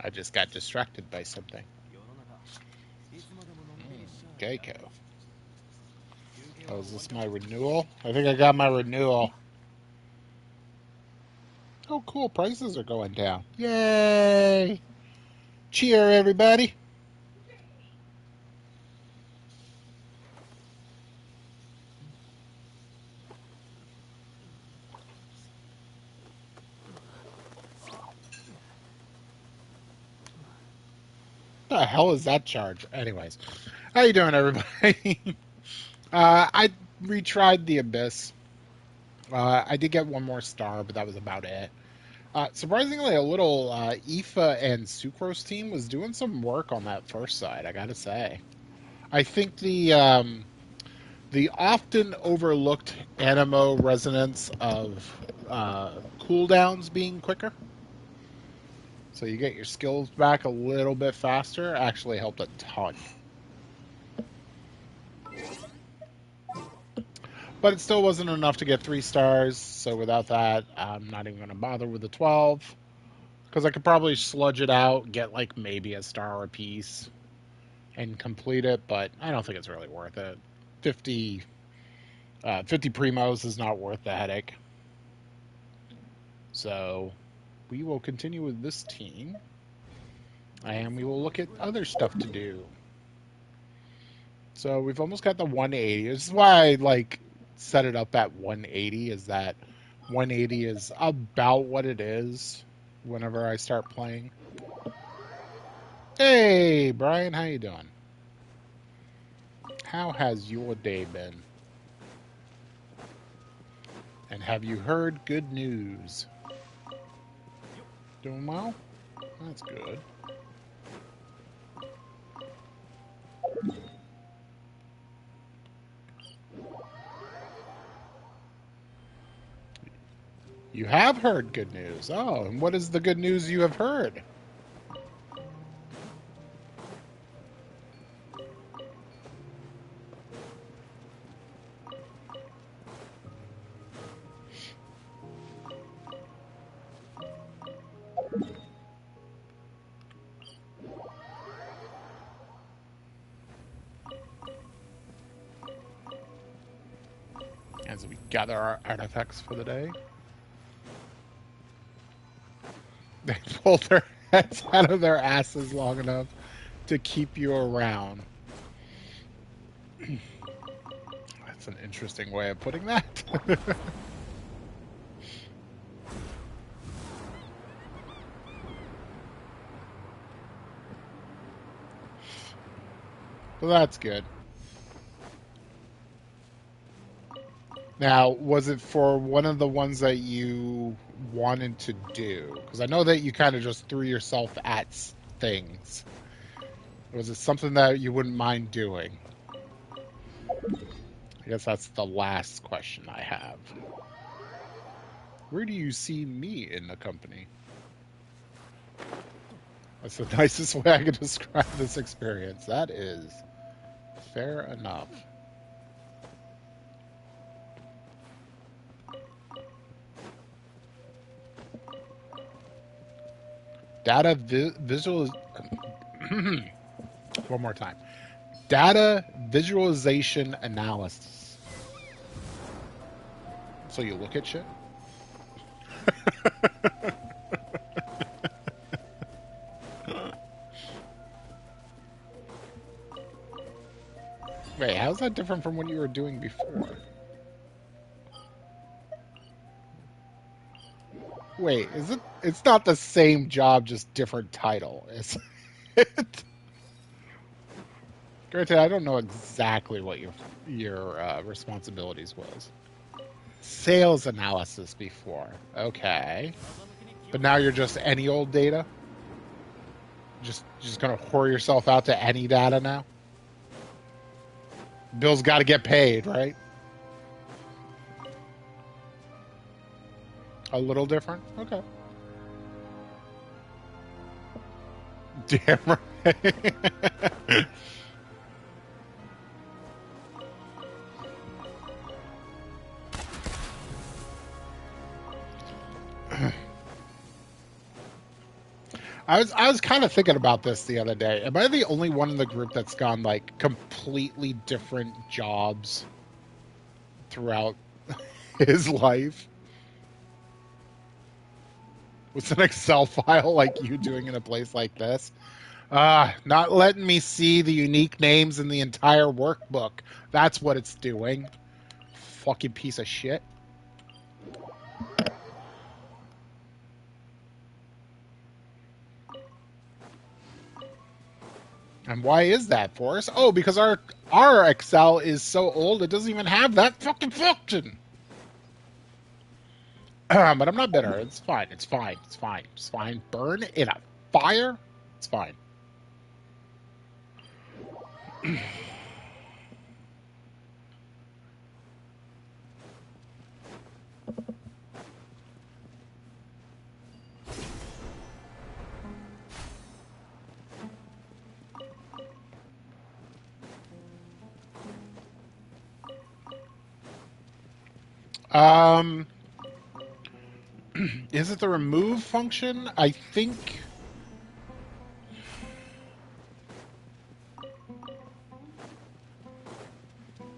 I just got distracted by something. Geico. Oh, is this my renewal? I think I got my renewal. Oh, cool. Prices are going down. Yay! Cheer, everybody. The hell is that charge? Anyways, how you doing, everybody? I retried the Abyss. I did get one more star, but that was about it. Surprisingly, a little Aoife and Sucrose team was doing some work on that first side, I gotta say. I think the often overlooked animo resonance of cooldowns being quicker, so you get your skills back a little bit faster, actually helped a ton. But it still wasn't enough to get 3 stars, so without that, I'm not even going to bother with the 12. Because I could probably sludge it out, get like maybe a star apiece, and complete it, but I don't think it's really worth it. 50, 50 primos is not worth the headache. So we will continue with this team, and we will look at other stuff to do. So we've almost got the 180. This is why I like set it up at 180, is that 180 is about what it is whenever I start playing. Hey, Brian, how you doing? How has your day been? And have you heard good news? Doing well? That's good. You have heard good news. Oh, and what is the good news you have heard? As we gather our artifacts for the day. They pull their heads out of their asses long enough to keep you around. That's an interesting way of putting that. Well, that's good. Now, was it for one of the ones that you wanted to do? Because I know that you kind of just threw yourself at things. Was it something that you wouldn't mind doing? I guess that's the last question I have. Where do you see me in the company? That's the nicest way I could describe this experience. That is fair enough. Data visual. One more time. Data visualization analysis. So you look at shit? Wait, how's that different from what you were doing before? Wait, is it? It's not the same job, just different title, is it? Granted, I don't know exactly what your responsibilities was. Sales analysis before, okay, but now you're just any old data. Just gonna whore yourself out to any data now. Bills got to get paid, right? A little different, okay. Damn right. I was kind of thinking about this the other day. Am I the only one in the group that's gone like completely different jobs throughout his life? With an Excel file like you doing in a place like this? Not letting me see the unique names in the entire workbook. That's what it's doing. Fucking piece of shit. And why is that for us? Oh, because our Excel is so old it doesn't even have that fucking function. But I'm not bitter. It's fine. It's fine. It's fine. It's fine. Burn in a fire. It's fine. Um, is it the remove function? I think.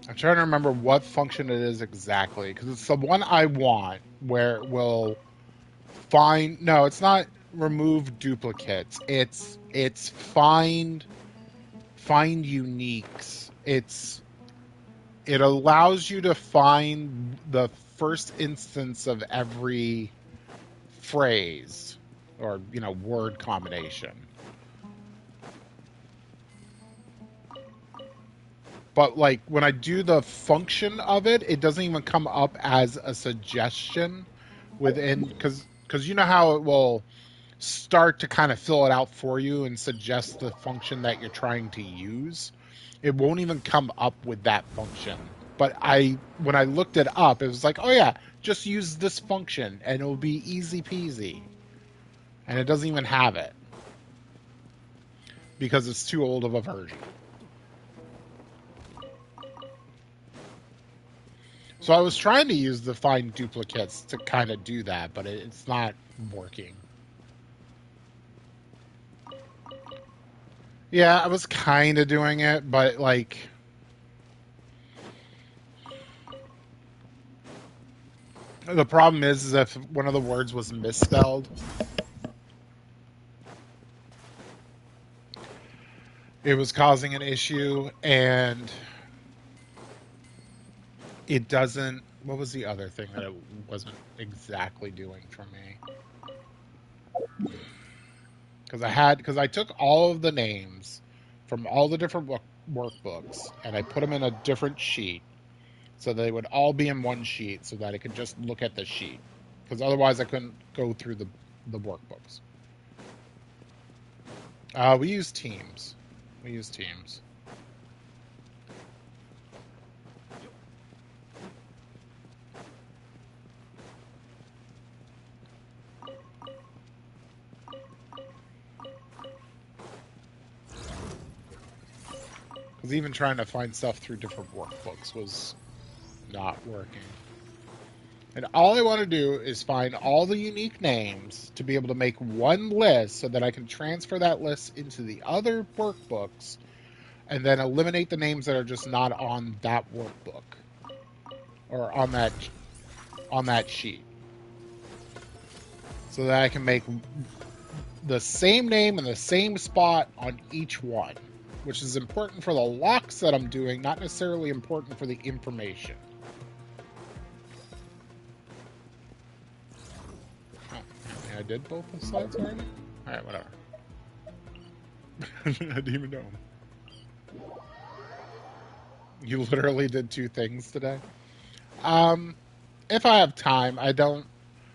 I'm trying to remember what function it is exactly because it's the one I want where it will find. No, it's not remove duplicates. It's find uniques. It allows you to find the first instance of every phrase or word combination. But like when I do the function of it, it doesn't even come up as a suggestion within because you know how it will start to kind of fill it out for you and suggest the function that you're trying to use. It won't even come up with that function. But when I looked it up, it was like, oh yeah, just use this function and it'll be easy peasy. And it doesn't even have it because it's too old of a version. So I was trying to use the find duplicates to kind of do that, but it's not working. Yeah, I was kind of doing it, but like the problem is if one of the words was misspelled, it was causing an issue, and it doesn't. What was the other thing that it wasn't exactly doing for me? Because I took all of the names from all the different workbooks and I put them in a different sheet so they would all be in one sheet so that I could just look at the sheet. Because otherwise I couldn't go through the workbooks. We use Teams. We use Teams. Because even trying to find stuff through different workbooks was not working. And all I want to do is find all the unique names to be able to make one list so that I can transfer that list into the other workbooks and then eliminate the names that are just not on that workbook or on that sheet. So that I can make the same name in the same spot on each one, which is important for the locks that I'm doing, not necessarily important for the information. I did both the slides already? Alright, whatever. I didn't even know. You literally did two things today? If I have time, I don't...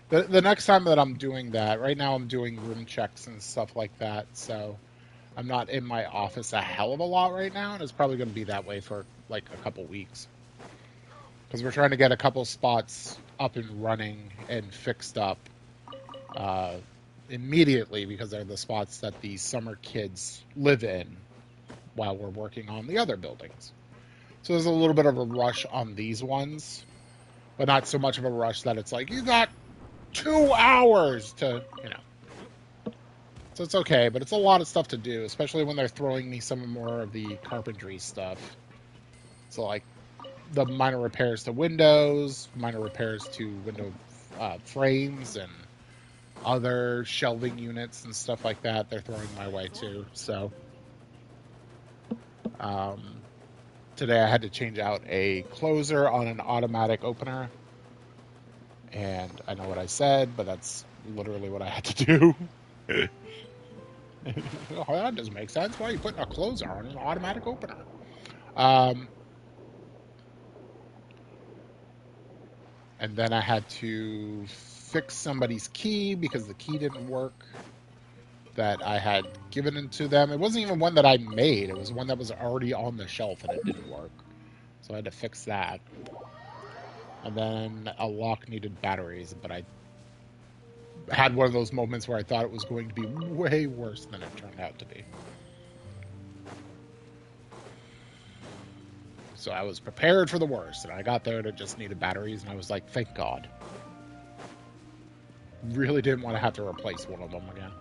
The next time that I'm doing that, right now I'm doing room checks and stuff like that, so I'm not in my office a hell of a lot right now, and it's probably going to be that way for like a couple weeks. Because we're trying to get a couple spots up and running and fixed up immediately because they're the spots that the summer kids live in while we're working on the other buildings. So there's a little bit of a rush on these ones, but not so much of a rush that it's like, you got 2 hours to. So it's okay, but it's a lot of stuff to do, especially when they're throwing me some more of the carpentry stuff. So like the minor repairs to windows, minor repairs to window frames, and other shelving units and stuff like that. They're throwing my way too. So um, today I had to change out a closer on an automatic opener, and I know what I said, but that's literally what I had to do. Oh, that doesn't make sense. Why are you putting a closer on an automatic opener? Um, and then I had to fix somebody's key because the key didn't work that I had given it to them. It wasn't even one that I made. It was one that was already on the shelf and it didn't work. So I had to fix that. And then a lock needed batteries, but I had one of those moments where I thought it was going to be way worse than it turned out to be. So I was prepared for the worst, and I got there and it just needed batteries, and I was like, thank God. Really didn't want to have to replace one of them again.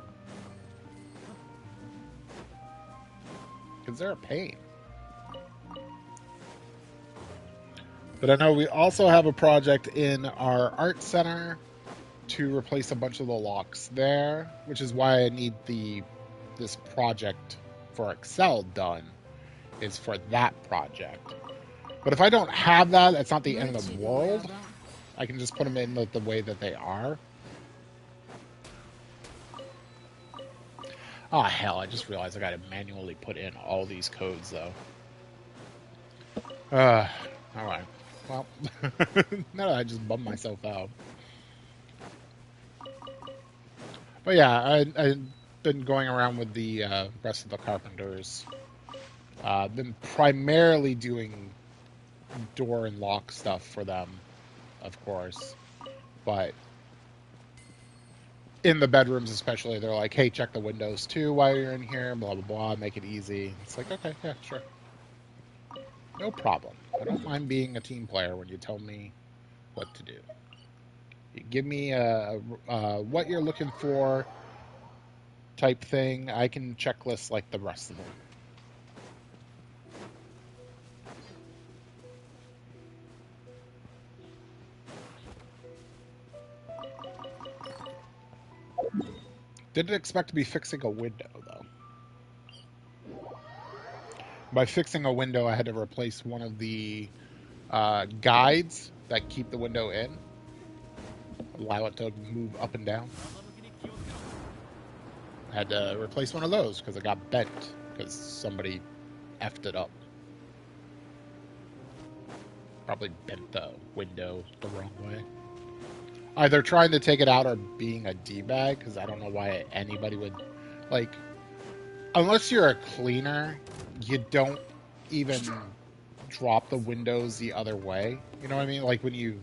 Because they're a pain. But I know we also have a project in our art center to replace a bunch of the locks there, which is why I need this project for Excel done, is for that project. But if I don't have that, it's not the end of the world. I can just put them in the way that they are. Oh, hell, I just realized I got to manually put in all these codes, though. All right. Well, now I just bummed myself out. But yeah, I've been going around with the rest of the carpenters. Been primarily doing door and lock stuff for them, of course. But in the bedrooms especially, they're like, hey, check the windows too while you're in here, blah, blah, blah, make it easy. It's like, okay, yeah, sure. No problem. I don't mind being a team player when you tell me what to do. You give me what you're looking for type thing. I can checklist like the rest of them. Didn't expect to be fixing a window, though. By fixing a window, I had to replace one of the guides that keep the window in. Allow it to move up and down. I had to replace one of those because it got bent because somebody effed it up. Probably bent the window the wrong way. Either trying to take it out or being a D-bag, because I don't know why anybody would, like, unless you're a cleaner, you don't even drop the windows the other way. You know what I mean? Like when you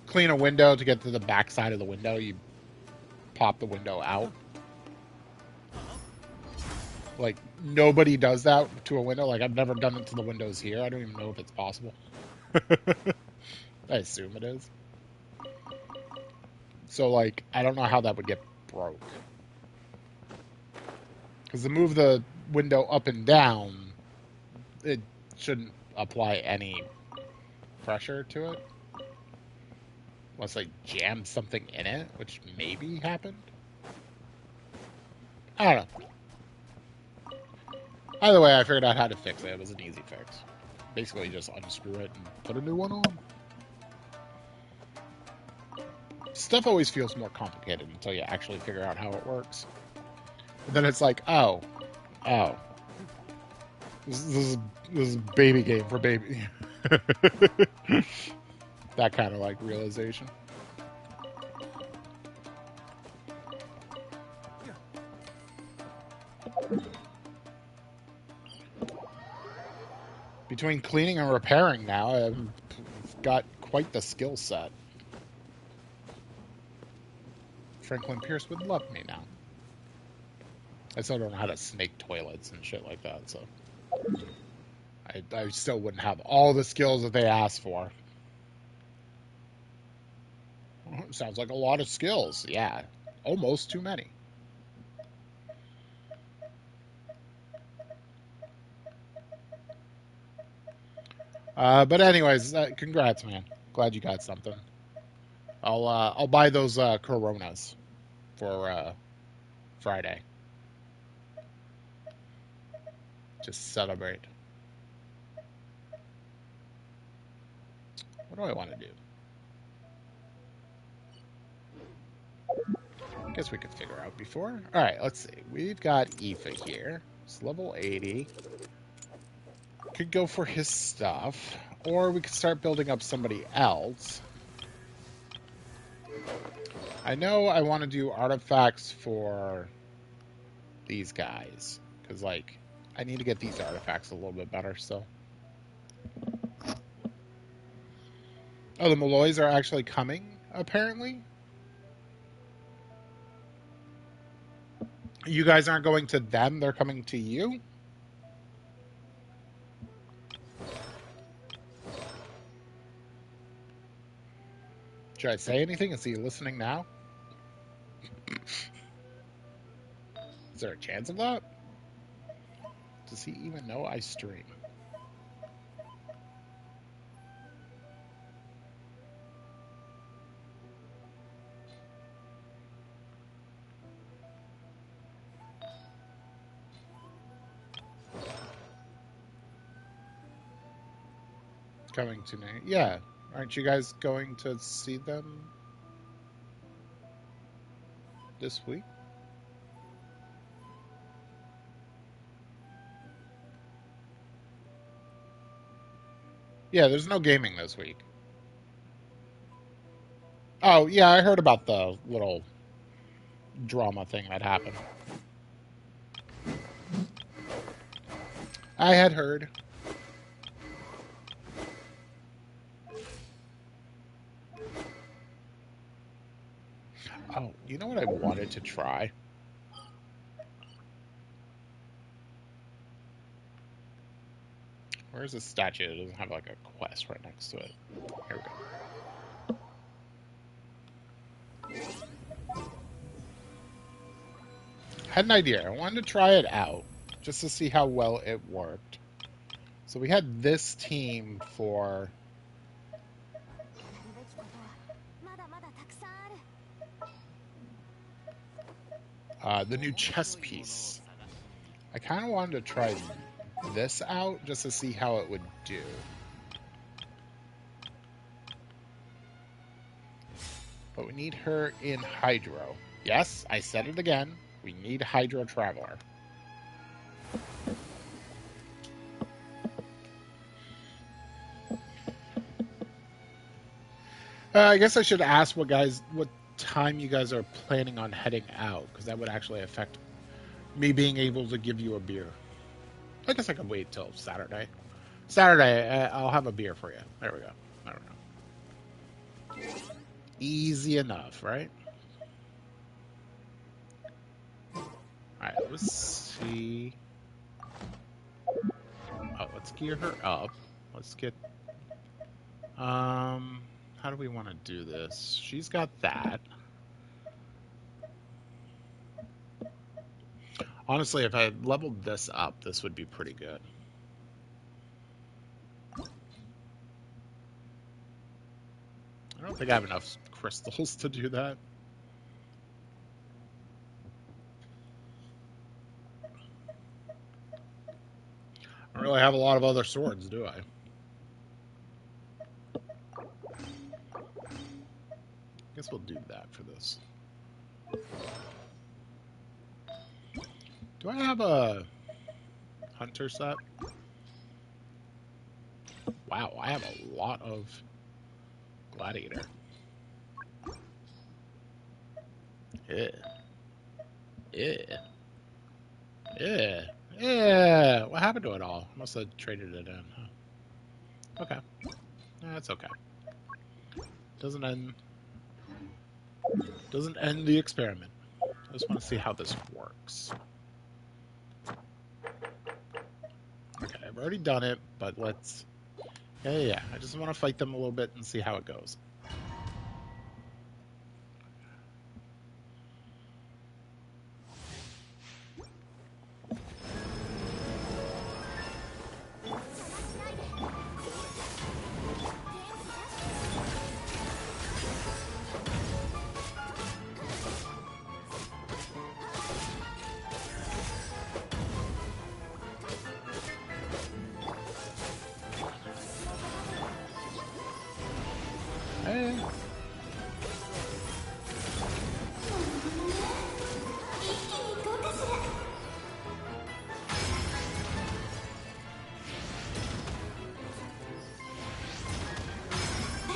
clean a window to get to the back side of the window, you pop the window out. Like, nobody does that to a window. Like, I've never done it to the windows here. I don't even know if it's possible. I assume it is. So, like, I don't know how that would get broke. Because to move the window up and down, it shouldn't apply any pressure to it. Unless I jammed something in it, which maybe happened. I don't know. Either way, I figured out how to fix it. It was an easy fix. Basically, just unscrew it and put a new one on. Stuff always feels more complicated until you actually figure out how it works. But then it's like, oh. This is baby game for baby. That kind of like realization. Between cleaning and repairing now, I've got quite the skill set. Franklin Pierce would love me now. I still don't know how to snake toilets and shit like that, so I still wouldn't have all the skills that they asked for. Sounds like a lot of skills. Yeah, almost too many. But anyways, congrats, man. Glad you got something. I'll buy those Coronas for Friday. Just celebrate. What do I want to do? Guess we could figure out before. All right, let's see. We've got Aoife here. It's level 80. Could go for his stuff, or we could start building up somebody else. I know I want to do artifacts for these guys, because, like, I need to get these artifacts a little bit better still. Oh, the Malloys are actually coming, apparently? You guys aren't going to them, they're coming to you? Should I say anything? Is he listening now? Is there a chance of that? Does he even know I stream? Coming to me. Yeah. Aren't you guys going to see them this week? Yeah, there's no gaming this week. Oh, yeah, I heard about the little drama thing that happened. I had heard. Oh, you know what I wanted to try? Where's the statue? It doesn't have like a quest right next to it. Here we go. Had an idea. I wanted to try it out just to see how well it worked. So we had this team for the new chess piece. I kind of wanted to try this out just to see how it would do. But we need her in Hydro. Yes, I said it again. We need Hydro Traveler. I guess I should ask what time you guys are planning on heading out, because that would actually affect me being able to give you a beer. I guess I could wait till Saturday. Saturday, I'll have a beer for you. There we go. I don't know. Easy enough, right? Alright, let's see. Oh, let's gear her up. Let's get... how do we want to do this? She's got that. Honestly, if I had leveled this up, this would be pretty good. I don't think I have enough crystals to do that. I don't really have a lot of other swords, do I? Guess we'll do that for this. Do I have a hunter set? Wow, I have a lot of gladiator. Yeah. Yeah. Yeah. Yeah. What happened to it all? Must have traded it in, huh? Okay. That's okay. Doesn't end the experiment. I just want to see how this works. Okay, I've already done it, but let's... Yeah. I just want to fight them a little bit and see how it goes. Yeah.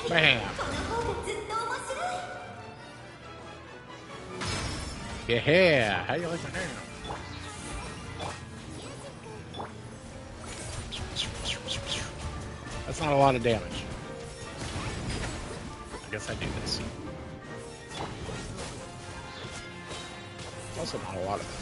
Bam. Yeah. How do you like my name? That's not a lot of damage. I guess I do this. Also not a lot of it.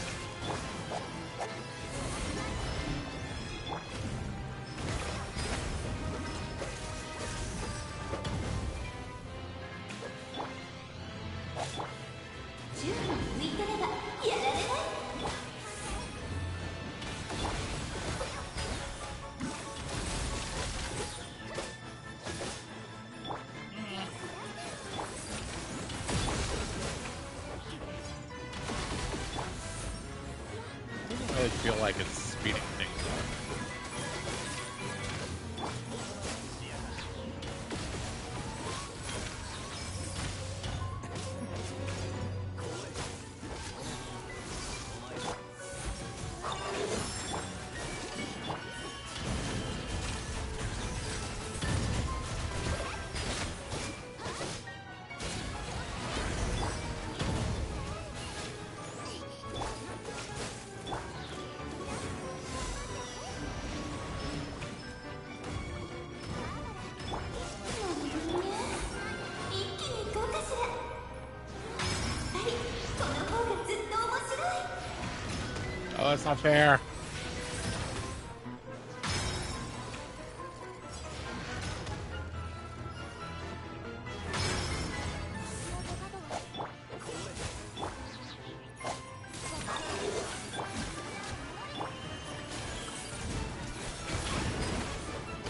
I really feel like it's speeding things up. Oh, that's not fair.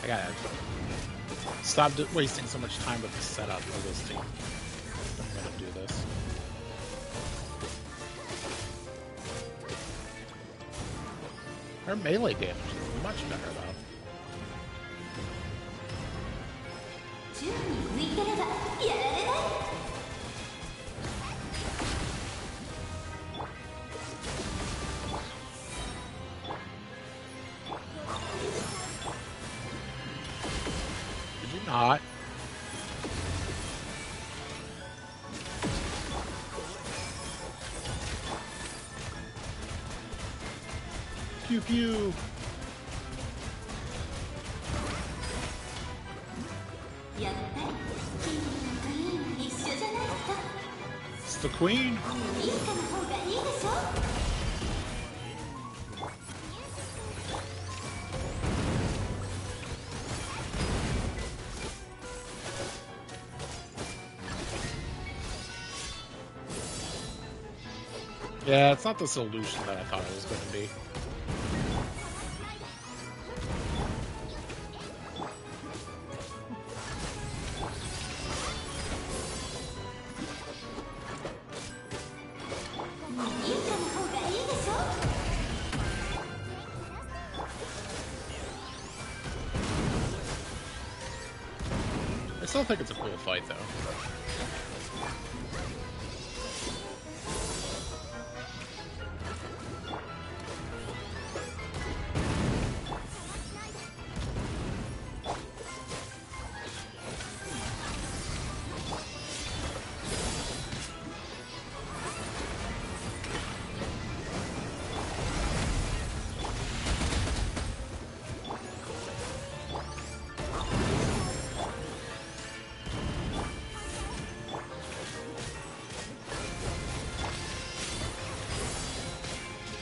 I gotta stop wasting so much time with the setup of this team. I'm gonna do this. Her melee damage is much better though. Did you not? Pew pew. It's the queen. Yeah, it's not the solution that I thought it was going to be. I still think it's a cool fight, though.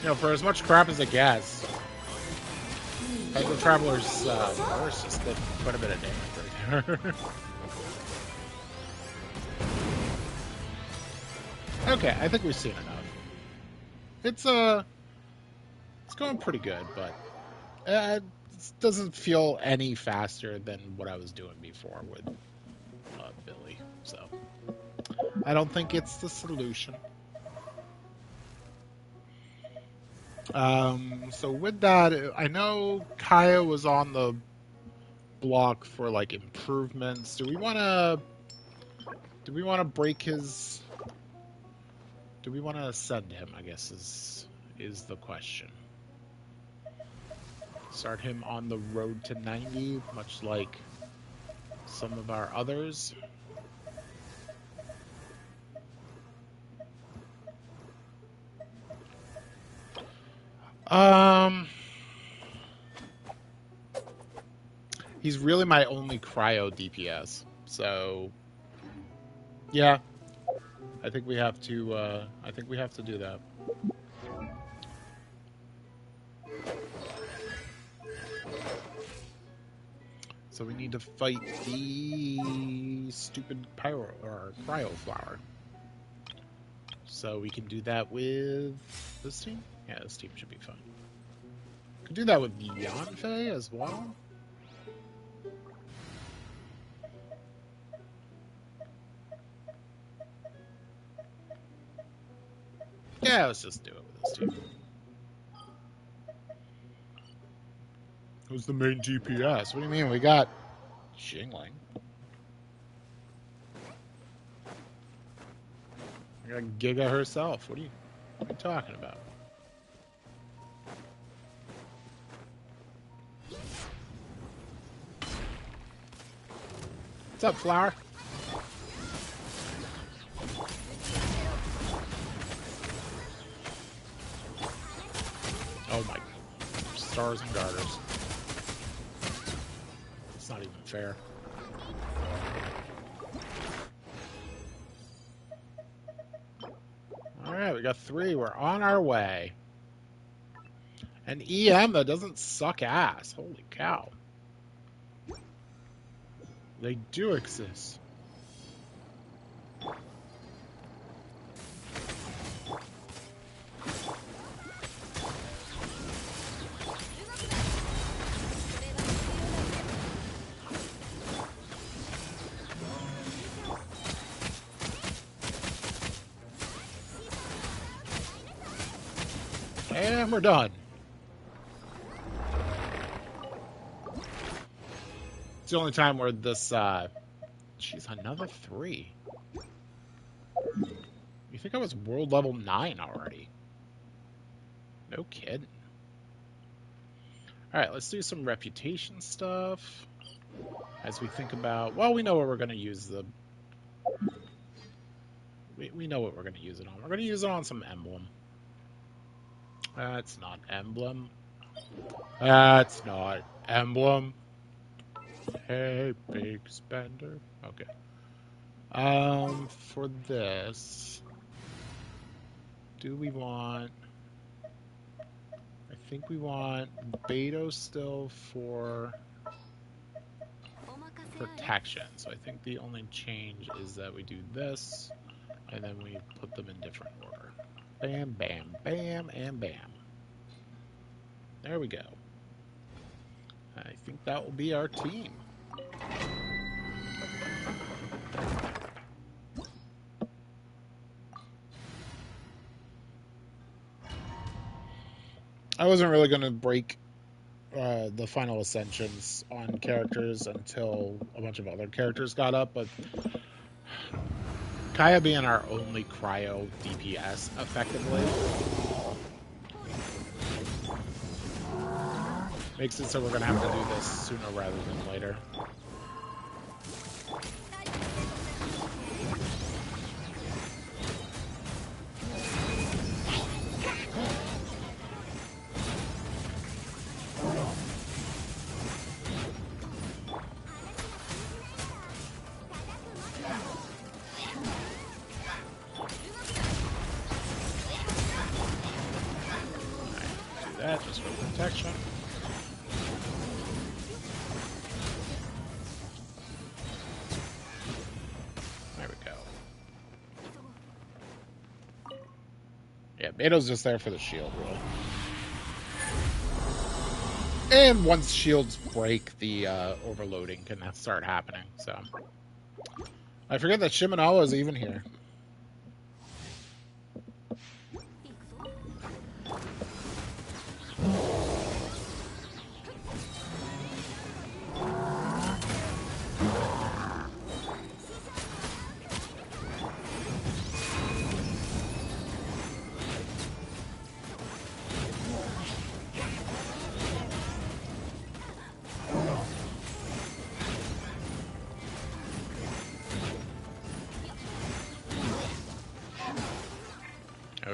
You know, for as much crap as it gets, the Traveler's Horse just did quite a bit of damage right there. Okay, I think we've seen enough. It's going pretty good, but it doesn't feel any faster than what I was doing before with Billy. So I don't think it's the solution. So with that, I know Kaya was on the block for like improvements. Do we want to Do we want to break his... Do we want to ascend him, I guess, is the question. Start him on the road to 90, much like some of our others. He's really my only cryo DPS, so yeah, I think we have to. I think we have to do that. So we need to fight the stupid pyro or cryo flower. So we can do that with this team. Yeah, this team should be fun. We can do that with Yanfei as well. Yeah, let's just do it with this team. Who's the main DPS? What do you mean? We got Xingling. We got Giga herself. What are you talking about? What's up, Flower? Oh my, stars and garters. It's not even fair. Alright, we got 3. We're on our way. An EM that doesn't suck ass. Holy cow. They do exist. And we're done. It's the only time where this, Jeez, another 3. You think I was world level 9 already? No kidding. Alright, let's do some reputation stuff. As we think about... Well, we know what we're going to use the... We know what we're going to use it on. We're going to use it on some emblem. That's not emblem. That's not emblem. Hey, big spender. Okay. For this, do we want... I think we want Beto still for protection. So I think the only change is that we do this, and then we put them in different order. Bam, bam, bam, and bam. There we go. I think that will be our team. I wasn't really going to break the final ascensions on characters until a bunch of other characters got up, but Kaya being our only cryo DPS effectively makes it so we're going to have to do this sooner rather than later. That just for protection. There we go. Yeah, Beto's just there for the shield, really. And once shields break, the overloading can start happening, so. I forget that Shimanoa is even here.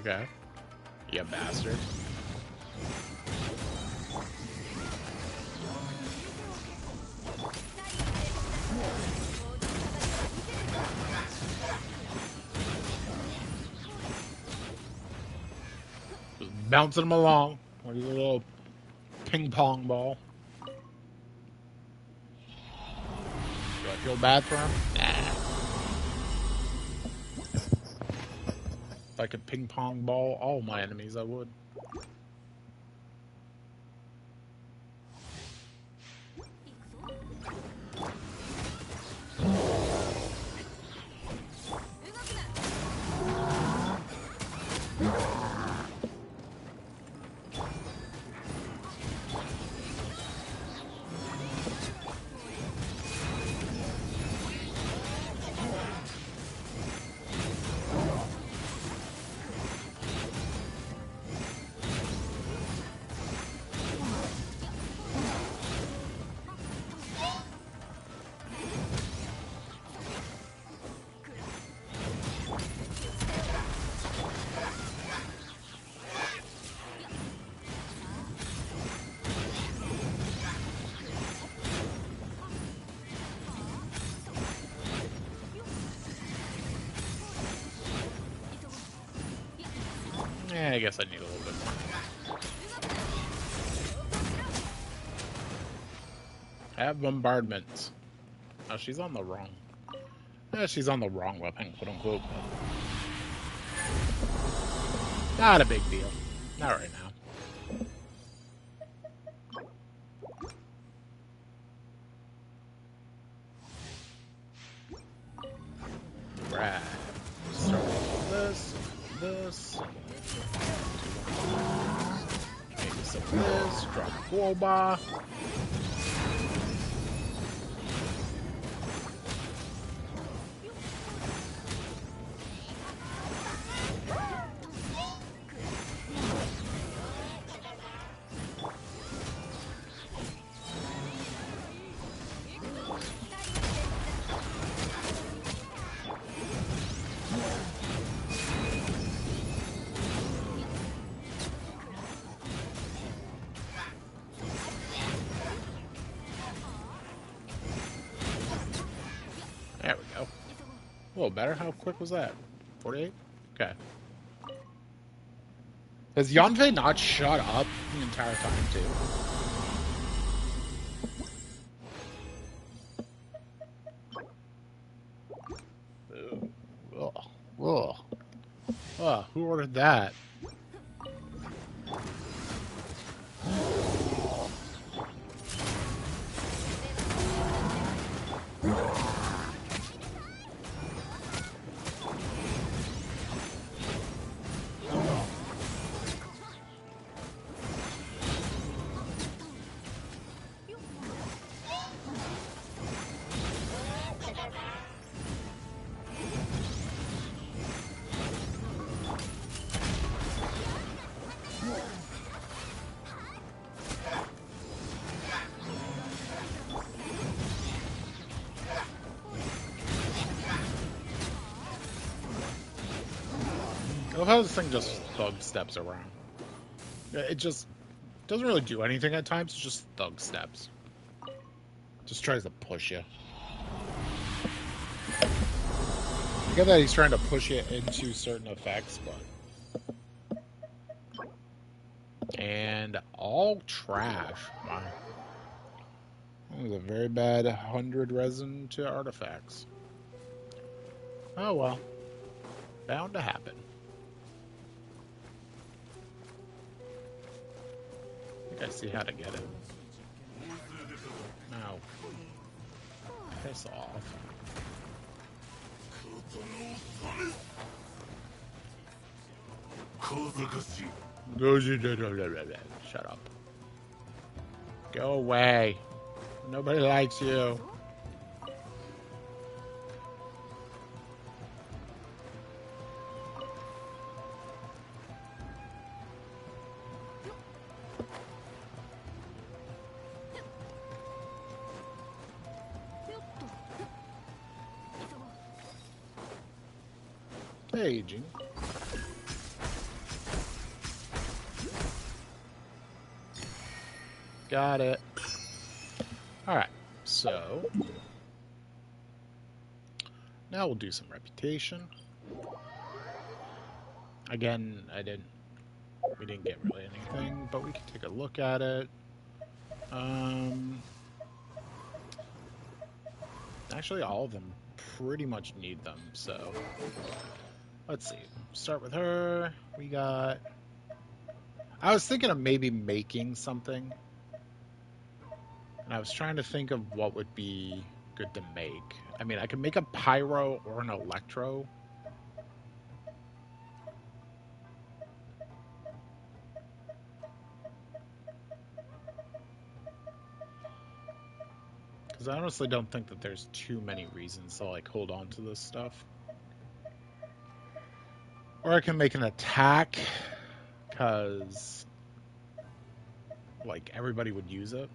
Okay. You bastard. Just bouncing him along like he's a little ping pong ball. Do I feel bad for him? Nah. If I could ping pong ball all my enemies, I would. Yeah, I guess I need a little bit more. Have bombardments. Oh, she's on the wrong. She's on the wrong weapon, quote unquote. But not a big deal. Not right now. Right. Start with this. Maybe some of this. Drop a Woba. There we go. A little better. How quick was that? 48? Okay. Has Yanfei not shut up the entire time, too? Ugh. Ugh. Who ordered that? I love how this thing just thug steps around. It just doesn't really do anything at times, it's just thug steps. Just tries to push you. I get that he's trying to push it into certain effects, but... And all trash. Wow. That was a very bad 100 resin to artifacts. Oh well. Bound to happen. I think I see how to get it. No. Piss off. Shut up. Go away. Nobody likes you. Hey, Jean. Got it. Alright, so now we'll do some reputation. Again, we didn't get really anything, but we can take a look at it. Actually, all of them pretty much need them, so let's see. Start with her. We got... I was thinking of maybe making something, and I was trying to think of what would be good to make. I mean, I could make a pyro or an electro. Because I honestly don't think that there's too many reasons to, like, hold on to this stuff. Or I can make an attack, because, like, everybody would use it.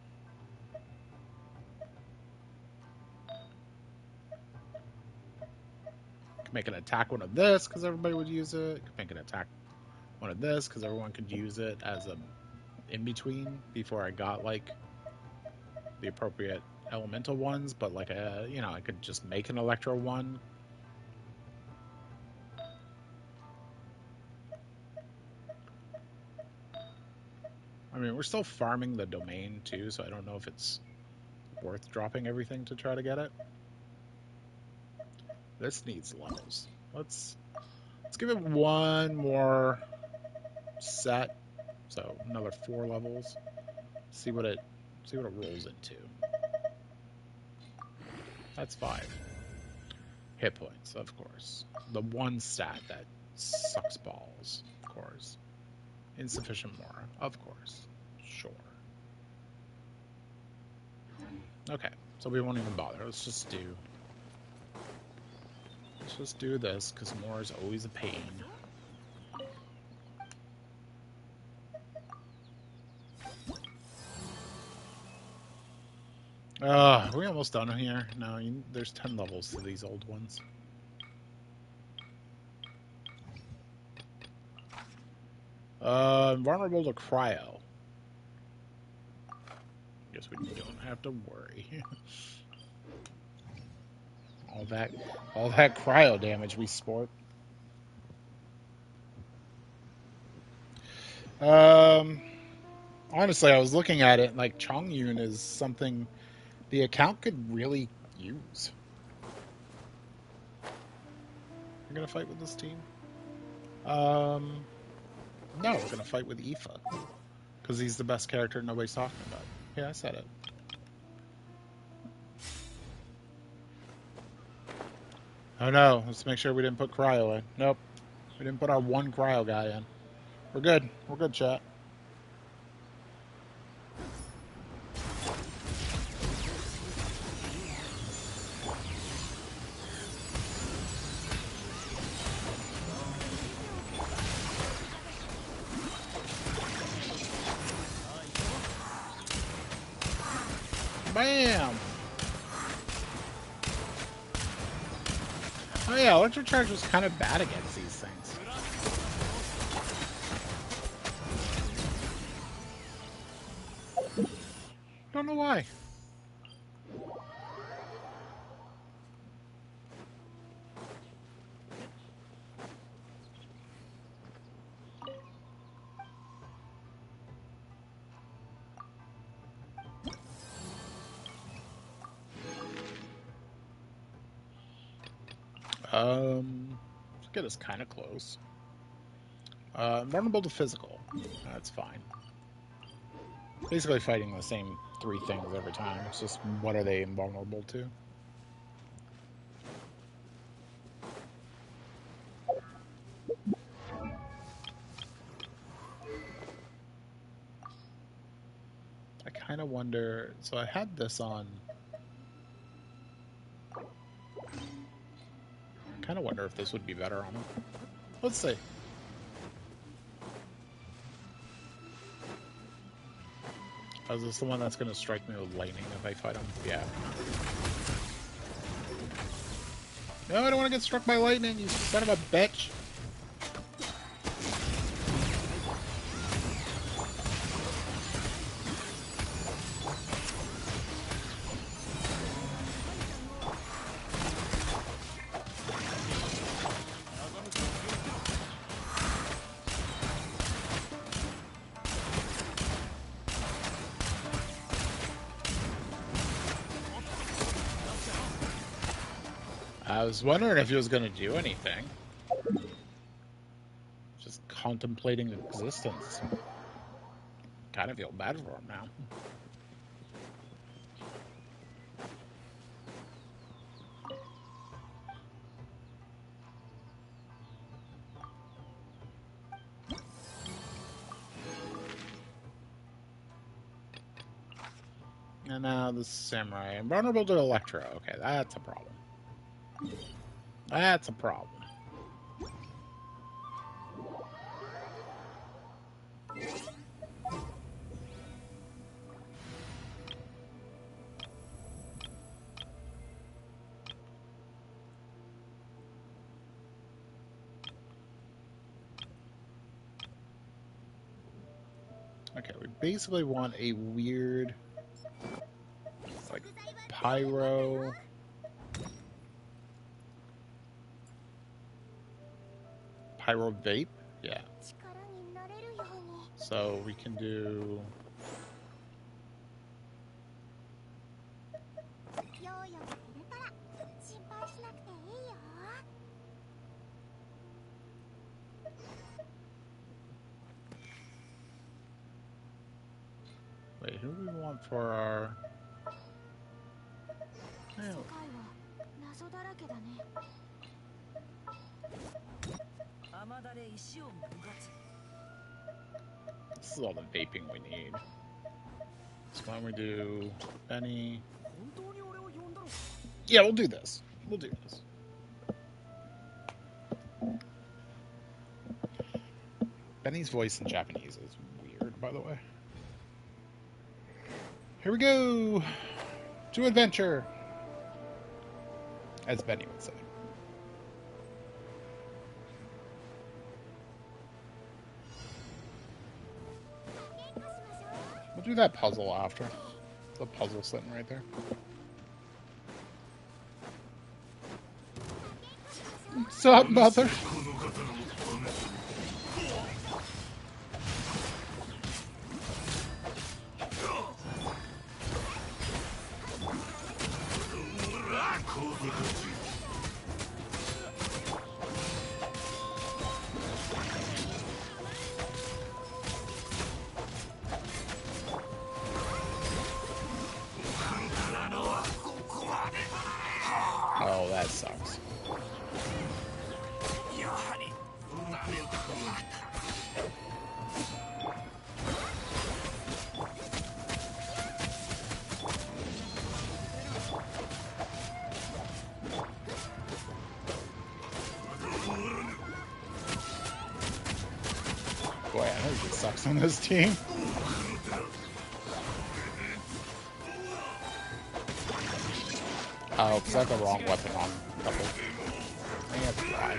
Could make an attack one of this, because everybody would use it. Could make an attack one of this, because everyone could use it as a in-between before I got, like, the appropriate elemental ones, but, like, you know, I could just make an electro one. I mean, we're still farming the domain, too, so I don't know if it's worth dropping everything to try to get it. This needs levels. Let's give it one more set, so another 4 levels. See what it rolls into. That's 5 hit points, of course. The one stat that sucks balls, of course. Insufficient more, of course. Sure. Okay, so we won't even bother. Let's just do this, because more is always a pain. Are we almost done here? No, there's 10 levels to these old ones. Vulnerable to cryo. Guess we don't have to worry. all that cryo damage we sport. Honestly, I was looking at it, like, Chongyun is something the account could really use. You're gonna fight with this team? No, we're gonna fight with Aoife. Because he's the best character nobody's talking about. Yeah, I said it. Oh no, let's make sure we didn't put cryo in. Nope. We didn't put our one cryo guy in. We're good. We're good, chat. Bam! Oh yeah, Electric Charge was kind of bad against these things. Don't know why. Let's get us kind of close. Vulnerable to physical. That's fine. Basically fighting the same 3 things every time. It's just, what are they invulnerable to? I kind of wonder... So I had this on... I kind of wonder if this would be better on him. Let's see. Is this the one that's going to strike me with lightning if I fight him? Yeah. No, I don't want to get struck by lightning, you son of a bitch! I was wondering if he was going to do anything. Just contemplating existence. Kind of feel bad for him now. And now the samurai. Invulnerable to Electro. Okay, that's a problem. That's a problem. Okay, we basically want a weird, like, pyro. Pyro vape? Yeah. So we can do... Wait, who do we want for our... Oh. This is all the vaping we need. So why don't we do Benny? Yeah, we'll do this. We'll do this. Benny's voice in Japanese is weird, by the way. Here we go! To adventure! As Benny would say. We'll do that puzzle after. The puzzle sitting right there. What's up, mother? Oh, that sucks. Boy, I know he sucks on this team. Oh, because I have the wrong weapon on couple. I think that's why.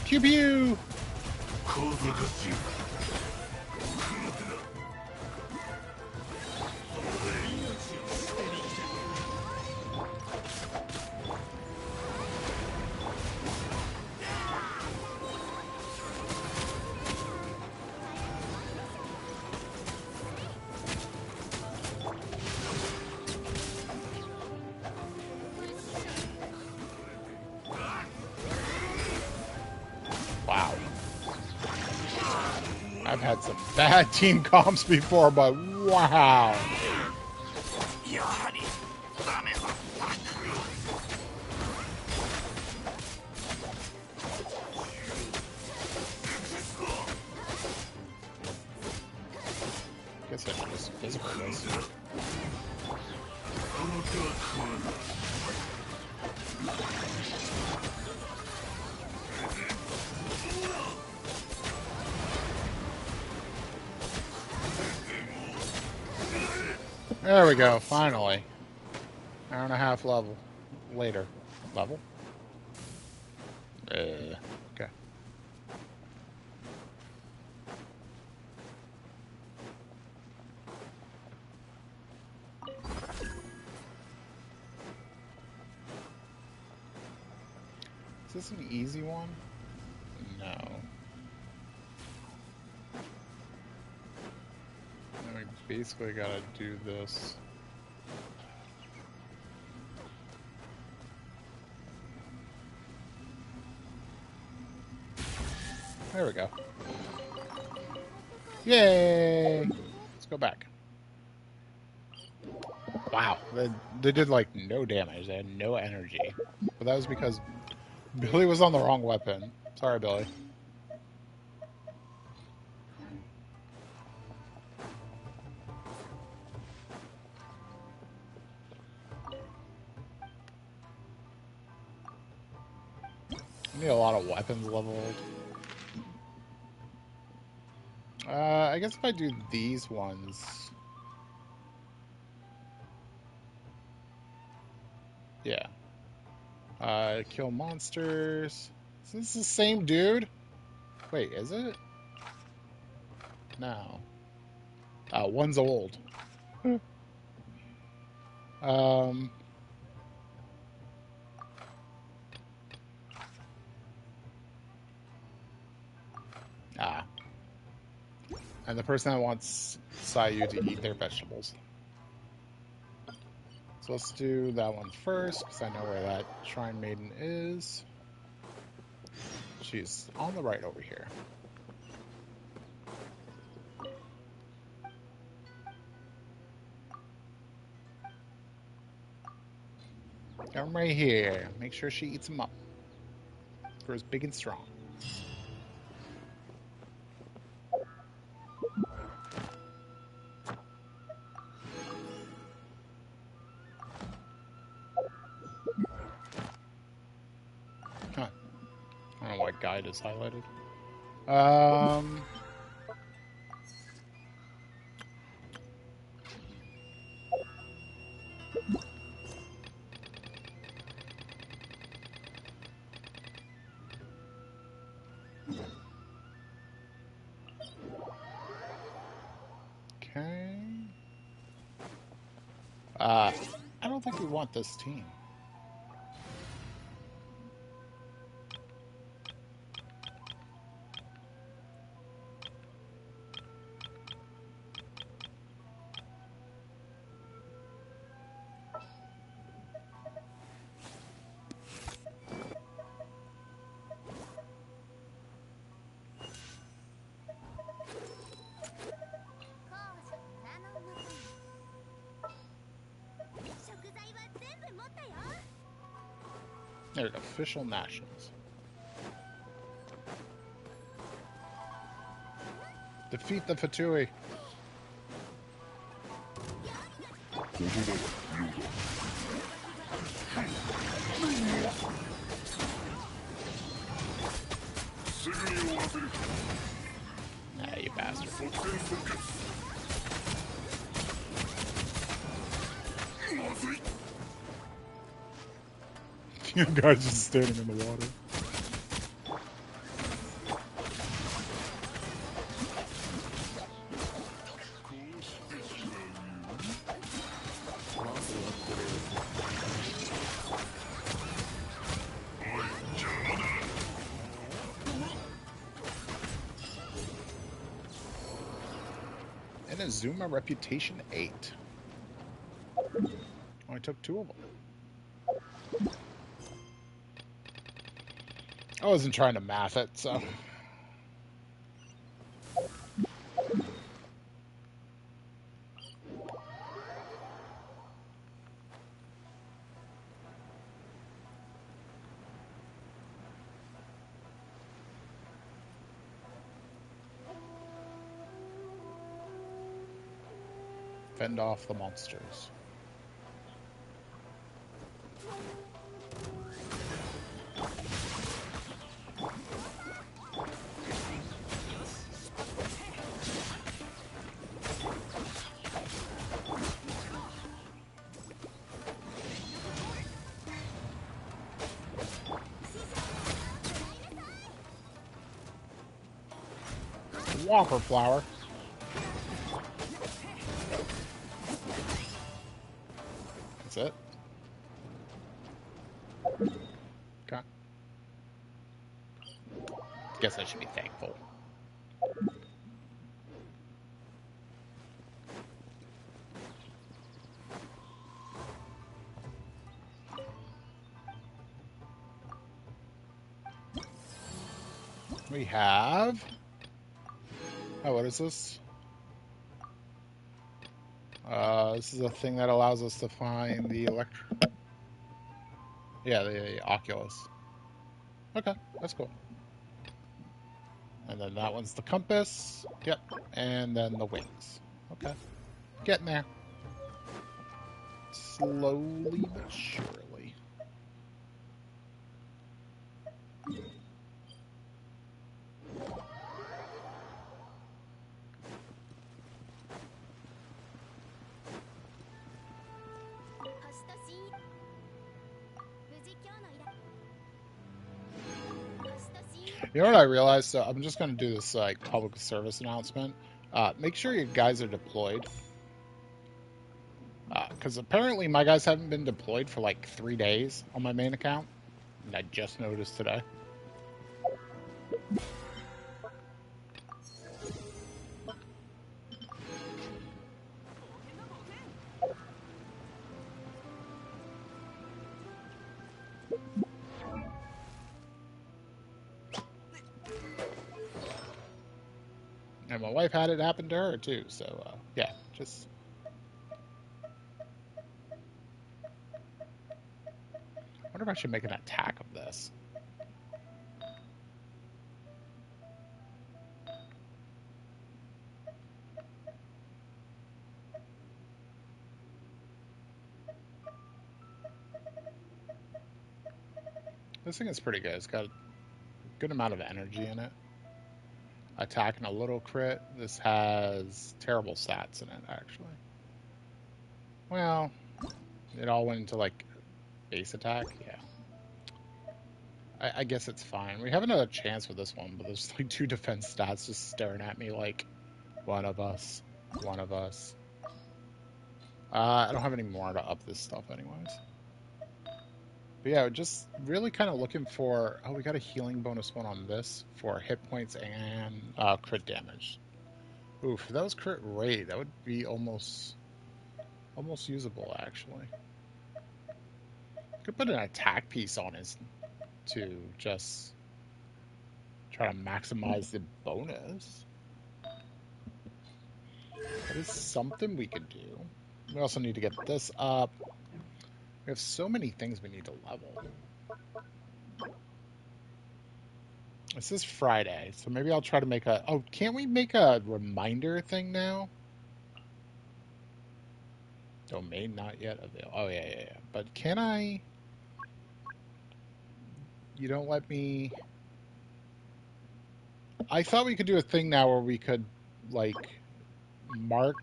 Pew pew! Wow. I've had some bad team comps before, but wow. Guess I should just physical this. There we go, finally. Hour and a half level. Later. Level? Okay. Is this an easy one? No. We basically gotta do this. There we go. Yay! Let's go back. Wow, they did like no damage. They had no energy. But that was because Billy was on the wrong weapon. Sorry, Billy. I need a lot of weapons leveled. I guess if I do these ones... Yeah. Kill monsters. Is this the same dude? Wait, is it? No. One's old. Um... Ah. And the person that wants Sayu to eat their vegetables. So let's do that one first, because I know where that Shrine Maiden is. She's on the right over here. Got him right here. Make sure she eats him up. For his big and strong. Huh. I don't know why guide is highlighted. Okay. I don't think we want this team. There, official nationals. Defeat the Fatui. Nah, you bastard. The guy's just standing in the water. And Azuma Reputation 8. Only took 2 of them. I wasn't trying to math it, so... Fend off the monsters. Whopper flower. That's it. Okay. Guess I should be thankful. We have... Oh, what is this? This is a thing that allows us to find the the Oculus. Okay, that's cool. And then that one's the compass. Yep. And then the wings. Okay. Getting there. Slowly but surely. You know what I realized? So I'm just going to do this like public service announcement. Make sure your guys are deployed. Because apparently my guys haven't been deployed for like 3 days on my main account. And I just noticed today. And my wife had it happen to her too, so yeah, just... I wonder if I should make an attack of this. This thing is pretty good. It's got a good amount of energy in it. Attack and a little crit. This has terrible stats in it, actually. Well, it all went into, like, base attack. Yeah. I guess it's fine. We have another chance with this one, but there's, like, 2 defense stats just staring at me like, one of us. One of us. I don't have any more to up this stuff anyways. But yeah, just really kind of looking for... Oh, we got a healing bonus one on this for hit points and crit damage. Oof, if that was crit rate, that would be almost usable, actually. Could put an attack piece on it to just try to maximize the bonus. That is something we could do. We also need to get this up. We have so many things we need to level. This is Friday, so maybe I'll try to make a... Oh, can't we make a reminder thing now? Domain not yet available. Oh, yeah. But can I... You don't let me... I thought we could do a thing now where we could, like, mark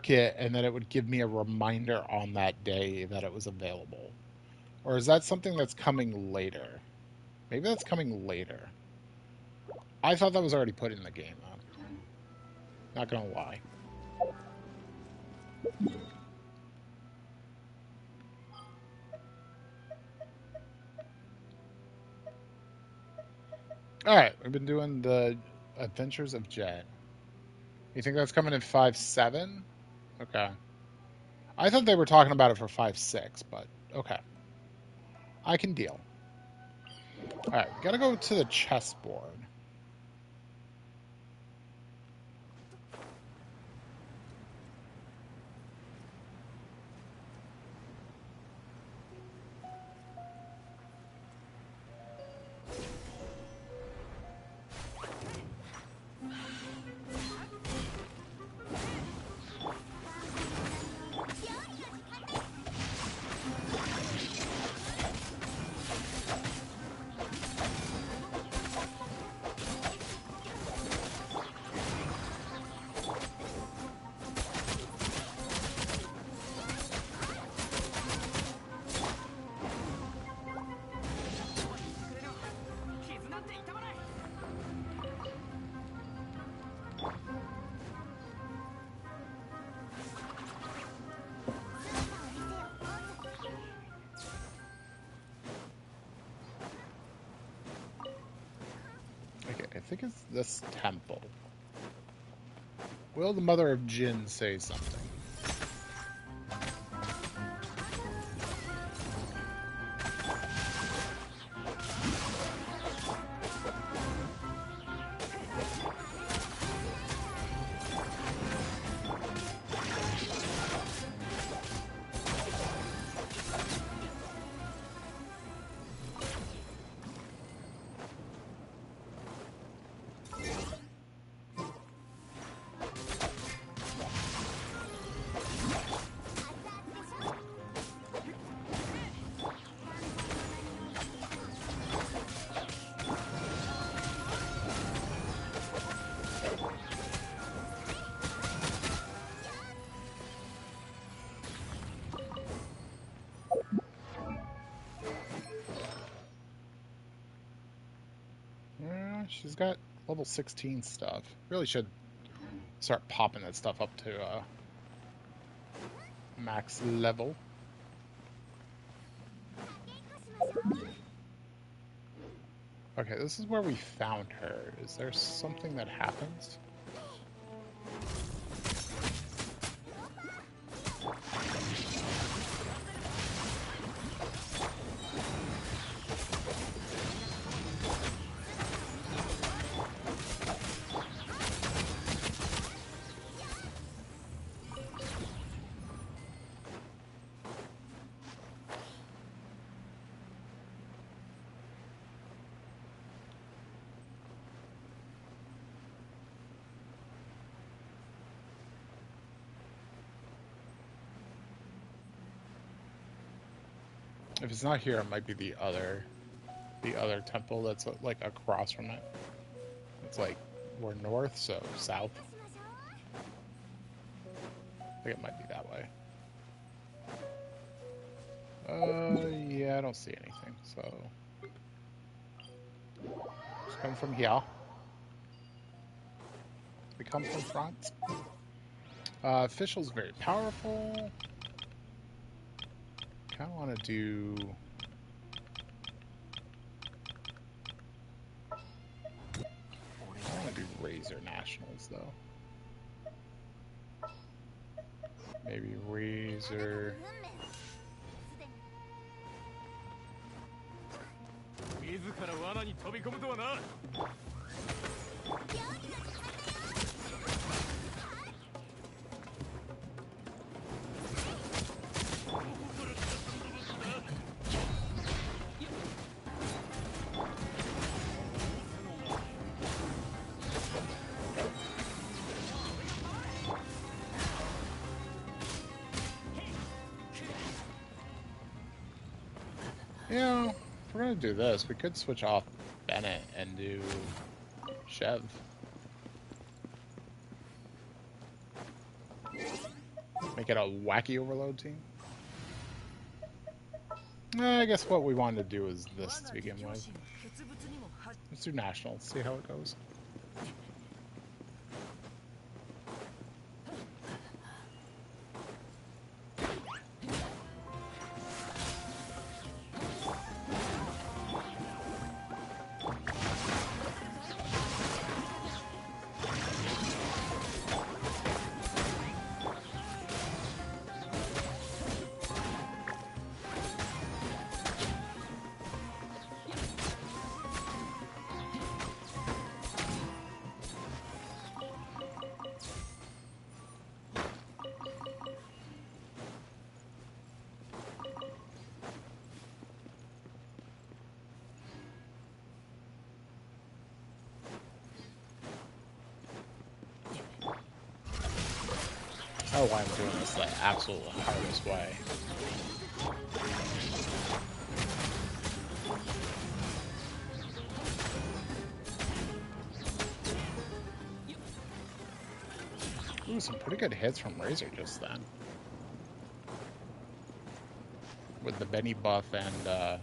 it, and then it would give me a reminder on that day that it was available. Or is that something that's coming later? Maybe that's coming later. I thought that was already put in the game, though. Not gonna lie. Alright, we've been doing the Adventures of Jet. You think that's coming in 5.7? Okay. I thought they were talking about it for 5.6, but okay. I can deal. Alright, we gotta go to the chessboard. think it's this temple. Will the Mother of Jin say something? She's got level 16 stuff. Really should start popping that stuff up to max level. Okay, this is where we found her. Is there something that happens? If it's not here, it might be the other temple that's like across from it. It's like we're north, so south. I think it might be that way. Yeah, I don't see anything, so just come from here. We come from front. Official's very powerful. Kind of want to do. I want to do Razor Nationals though. Maybe Razor. You know, if we're gonna do this, we could switch off Bennett and do Chev. Make it a wacky overload team. I guess what we wanted to do is this to begin with. Let's do Nationals, see how it goes. Oh, why I'm doing this the absolute hardest way. Ooh, some pretty good hits from Razor just then. With the Benny buff and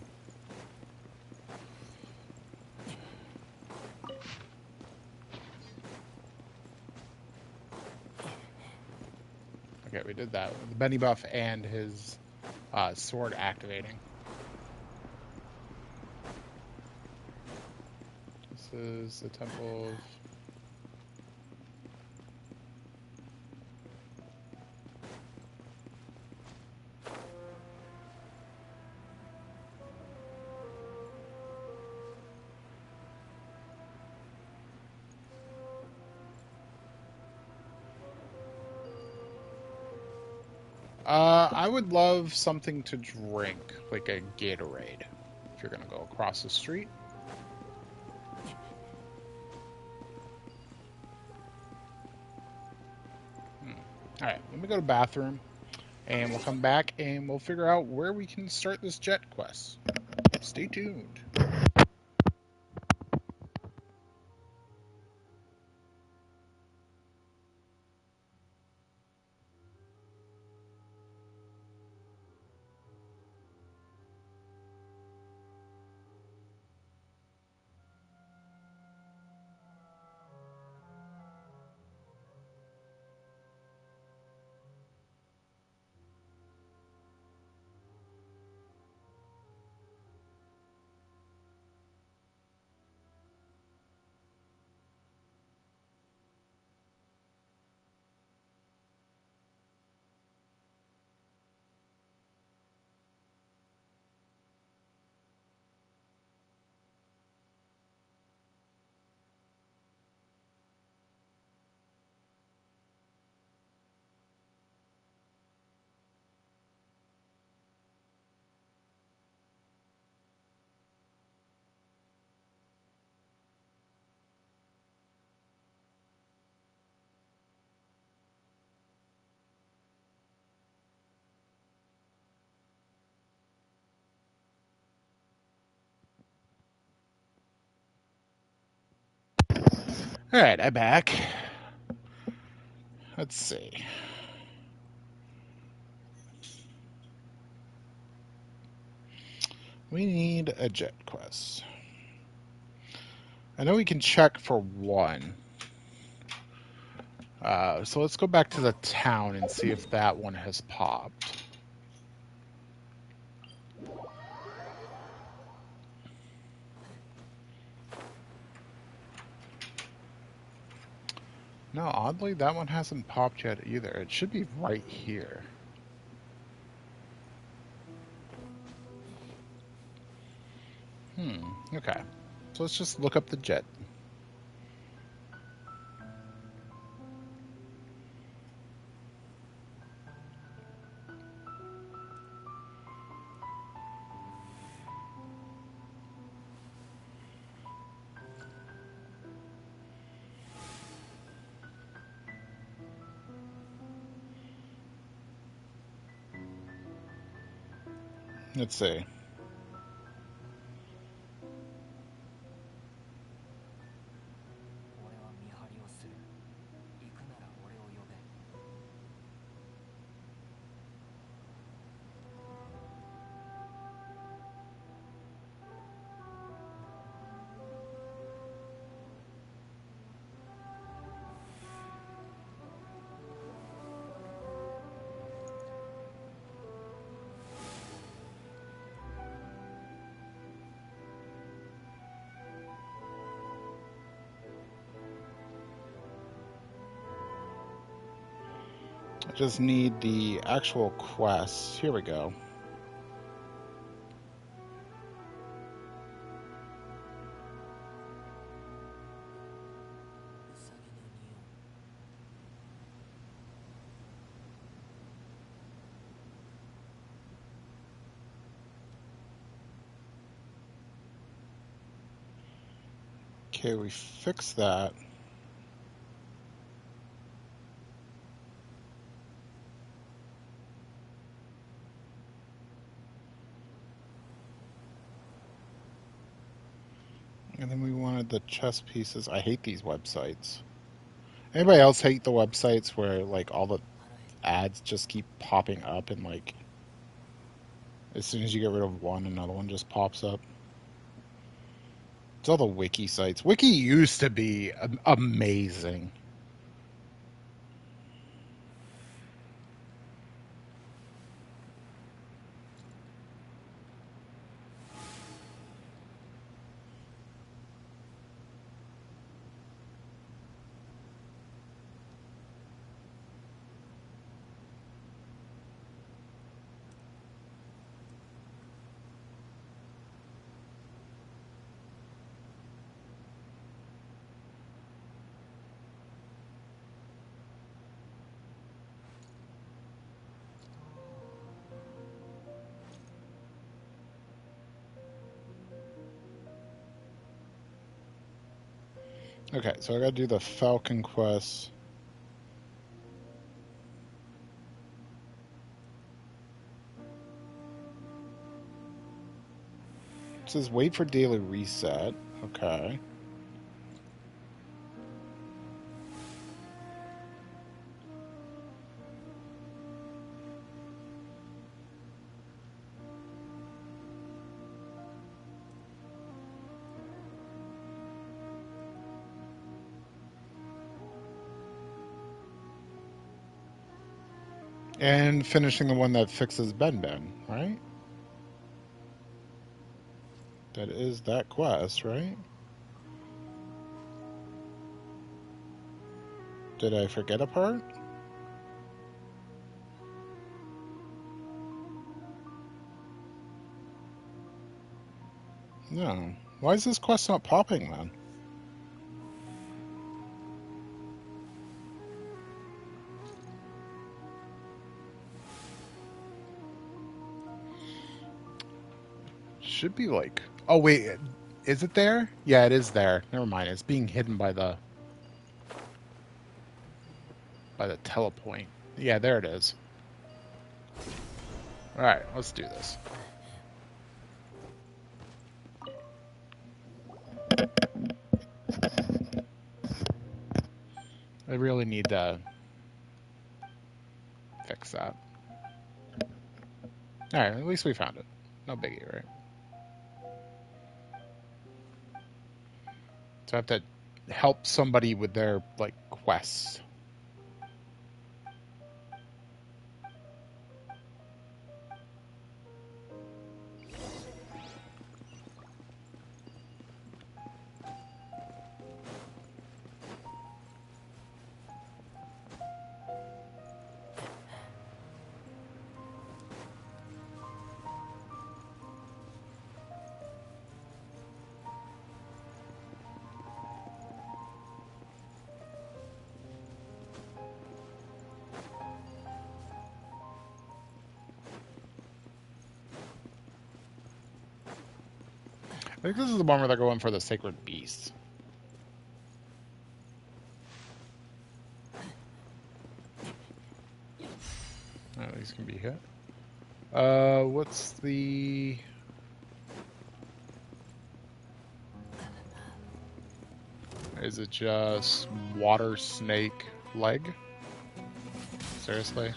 okay, we did that. The Benny buff and his sword activating. This This is the Temple of... I would love something to drink, like a Gatorade, if you're gonna go across the street. Alright, let me go to the bathroom, and we'll come back and we'll figure out where we can start this jet quest. Stay tuned. Alright, I'm back. Let's see. We need a jet quest. I know we can check for one. So let's go back to the town and see if that one has popped. No, oddly, that one hasn't popped yet either. It should be right here. Okay. So let's just look up the jet. Let's see. I just need the actual quest. Here we go. Okay, we fixed that. And then we wanted the chess pieces. I hate these websites. Anybody else hate the websites where like all the ads just keep popping up and like as soon as you get rid of one, another one just pops up? It's all the wiki sites. Wiki used to be amazing. Okay, so I gotta do the Falcon quest. It says wait for daily reset. Okay. And finishing the one that fixes Ben Ben, right? That is that quest, right? Did I forget a part? No. Why is this quest not popping then? Should be like... Oh, wait. Is it there? Yeah, it is there. Never mind. It's being hidden by the telepoint. Yeah, there it is. Alright, let's do this. I really need to fix that. Alright, at least we found it. No biggie, right? So I have to help somebody with their, like, quests. I think this is the one where they're going for the sacred beast. Oh, these can be hit. What's the... Is it just water snake leg? Seriously?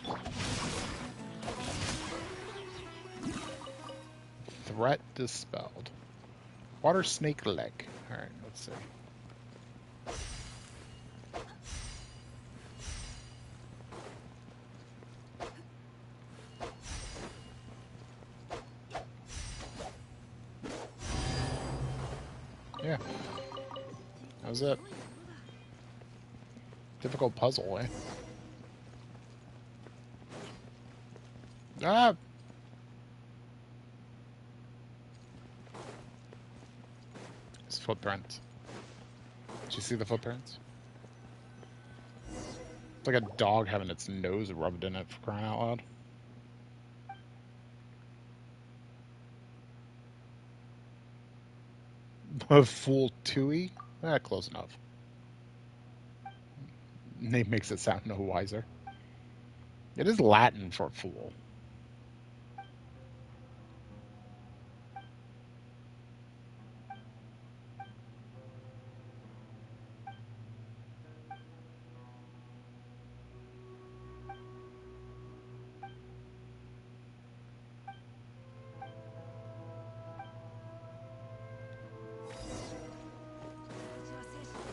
Threat dispelled. Water snake leg. Alright, let's see. Yeah. That was it. Difficult puzzle, eh? Ah! It's footprints. Did you see the footprints? It's like a dog having its nose rubbed in it, for crying out loud. A fool Tui? Close enough. Name makes it sound no wiser. It is Latin for fool.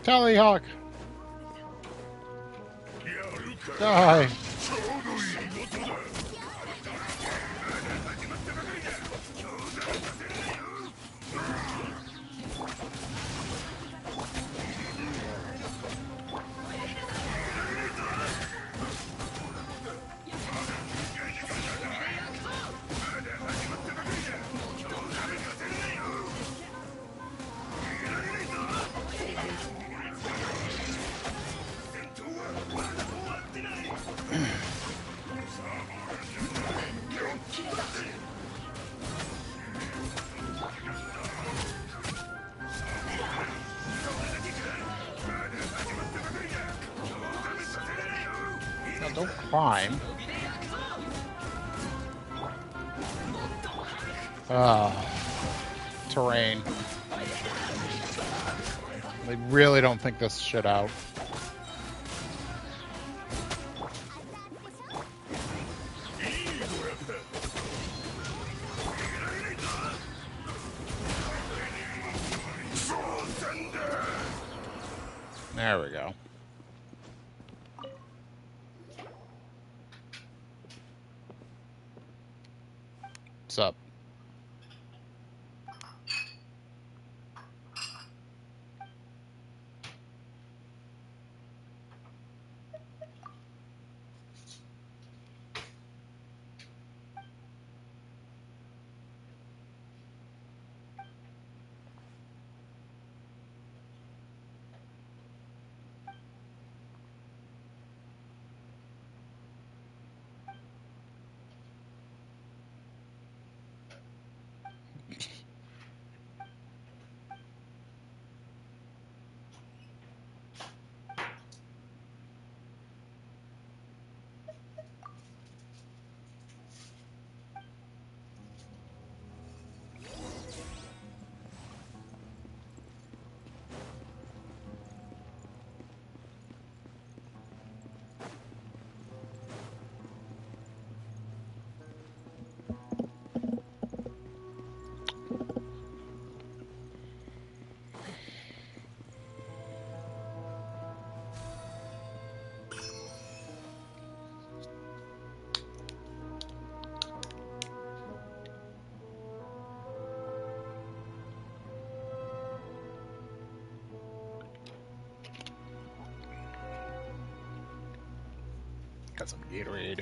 Tallyhawk! Die! don't climb. Terrain. I really don't think this shit out. There we go. What's up? Got some Gatorade.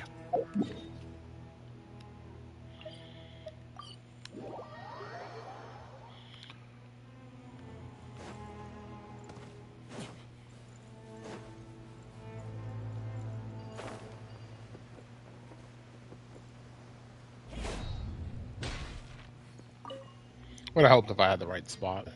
Would have helped if I had the right spot.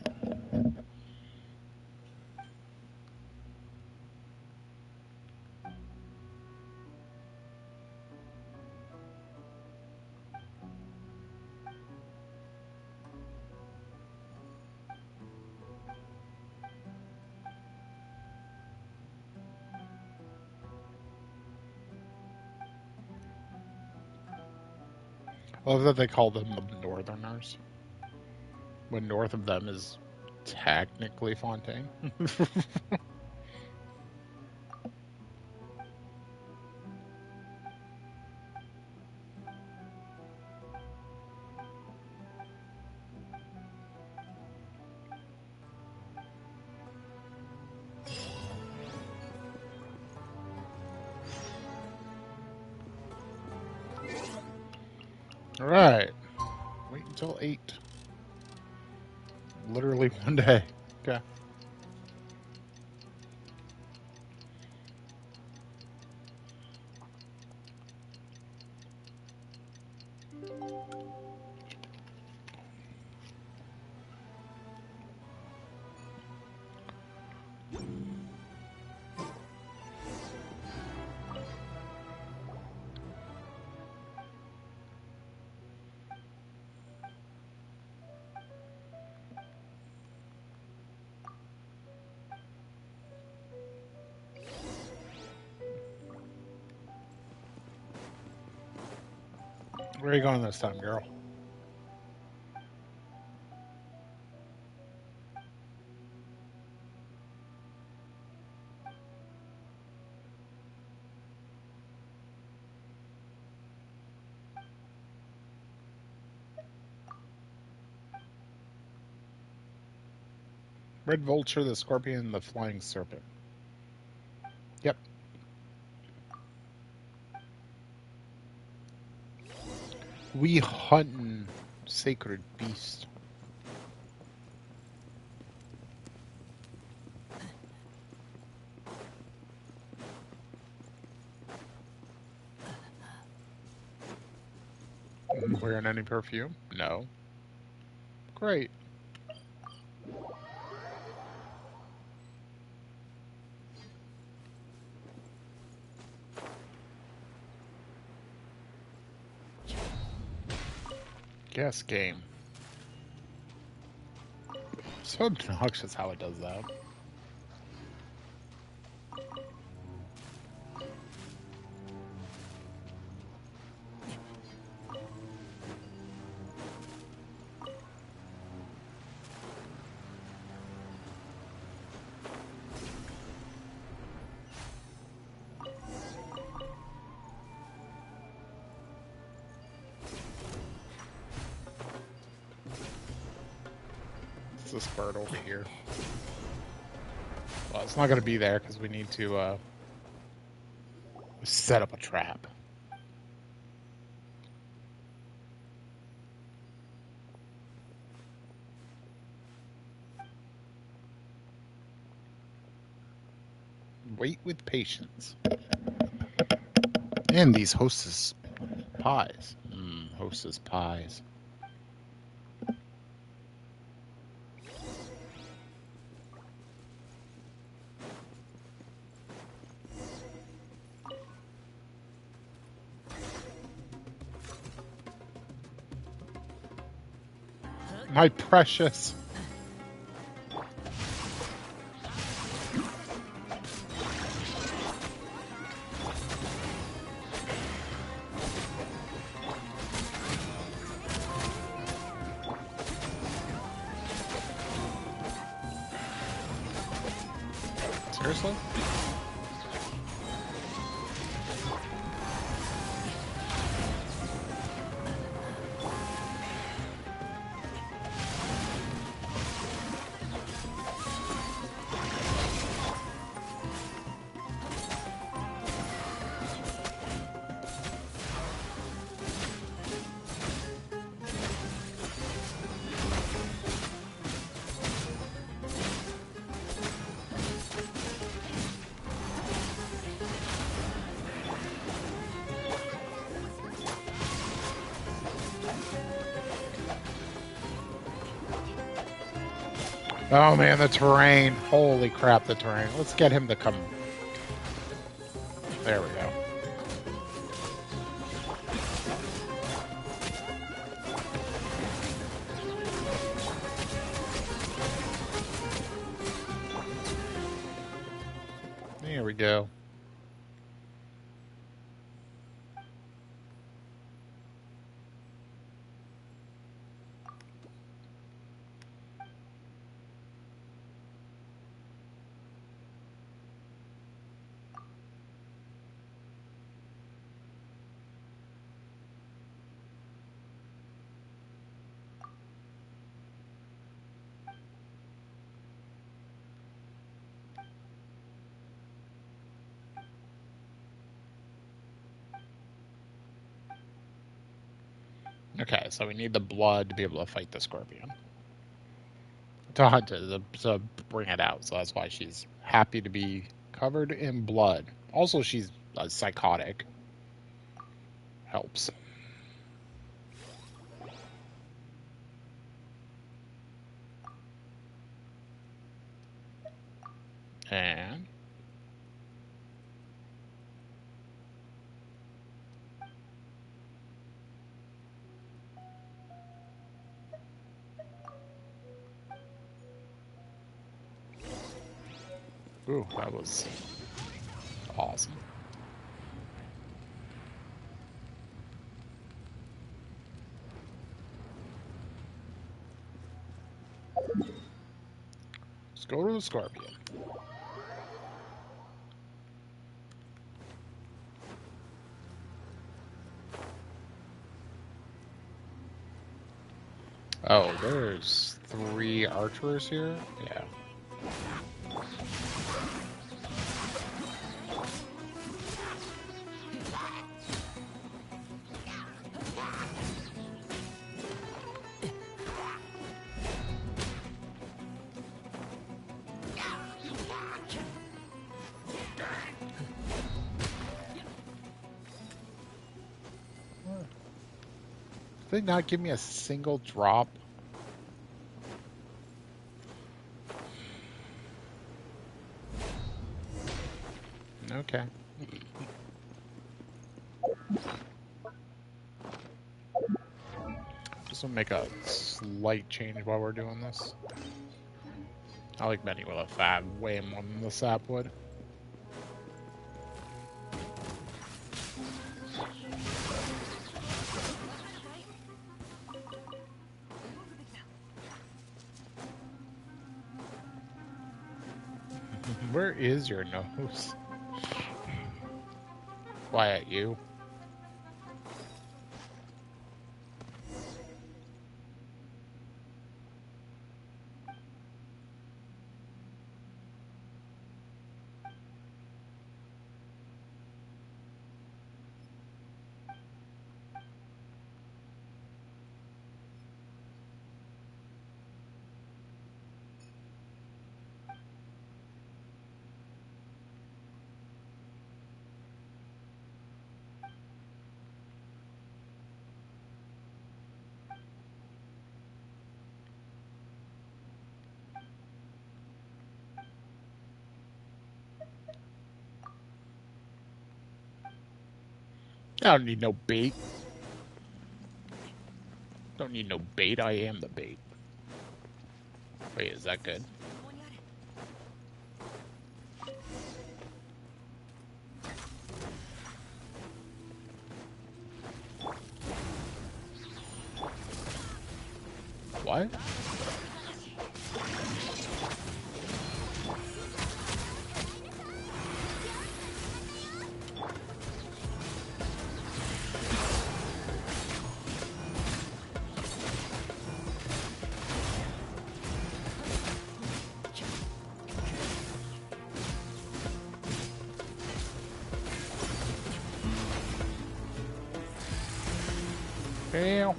I love that they call them the Northerners, when north of them is technically Fontaine. All right. Wait until 8. Literally one day. Okay. Where are you going this time, girl? Red Vulture, the Scorpion, the Flying Serpent. Yep. We huntin' sacred beast. Wearing any perfume? No. Great. Guess game. So obnoxious how it does that. What's this bird over here? Well, it's not going to be there because we need to set up a trap. Wait with patience. And these hostess pies. Hostess pies. My precious. Seriously? Oh man, the terrain. Holy crap, the terrain. Let's get him to come. There we go. There we go. Okay, so we need the blood to be able to fight the scorpion. To hunt it, to bring it out. So that's why she's happy to be covered in blood. Also, she's psychotic. Helps. And ooh, that was awesome. Let's go to the scorpion. Oh, there's 3 archers here? Yeah. Did they not give me a single drop? Okay. also make a slight change while we're doing this. I like mending with a fab way more than the sap would. Where is your nose? Quiet, you. I don't need no bait. Don't need no bait. I am the bait. Wait, is that good? What? Hell.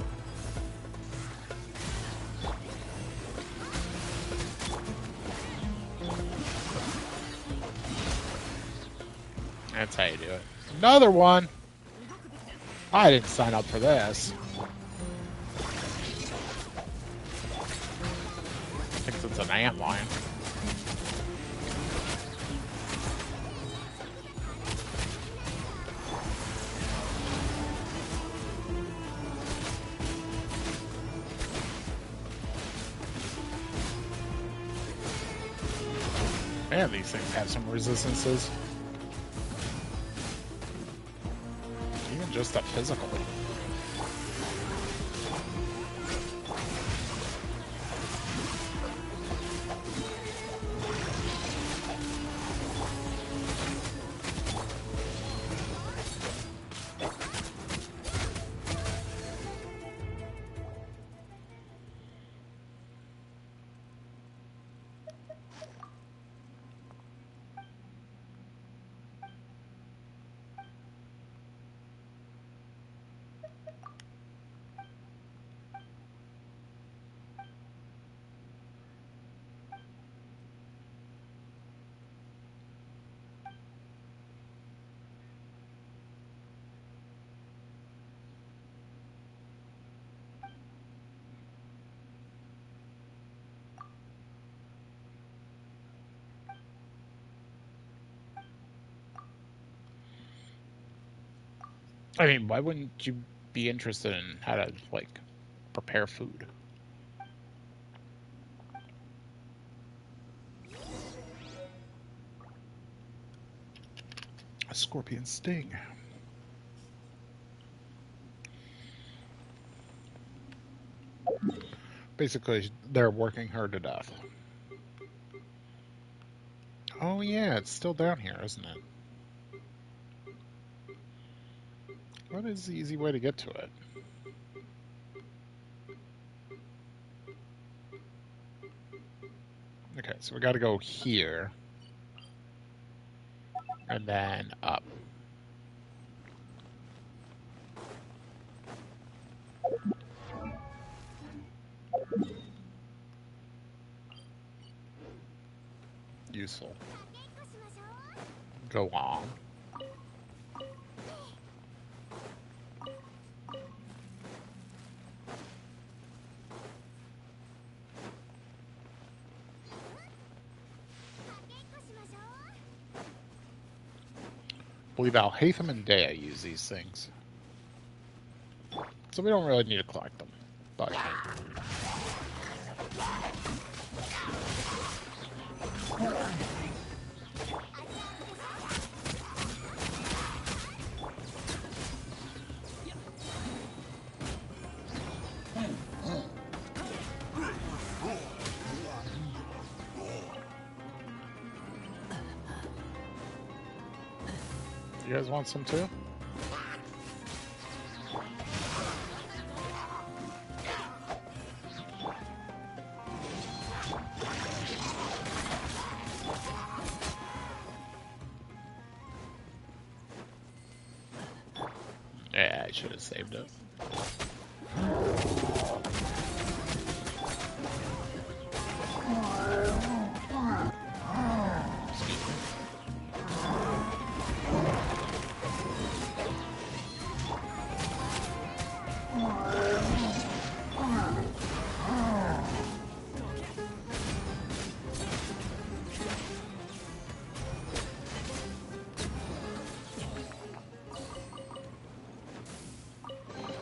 That's how you do it. Another one! I didn't sign up for this. Thinks it's an antlion. Man, these things have some resistances. Even just the physical. I mean, why wouldn't you be interested in how to, like, prepare food? A scorpion sting. Basically, they're working her to death. Oh yeah, it's still down here, isn't it? What is the easy way to get to it? Okay, so we gotta go here. And then up. Useful. Go on. I believe Alhaitham and Dea use these things. So we don't really need to collect them. But you guys want some too? Yeah, I should have saved it.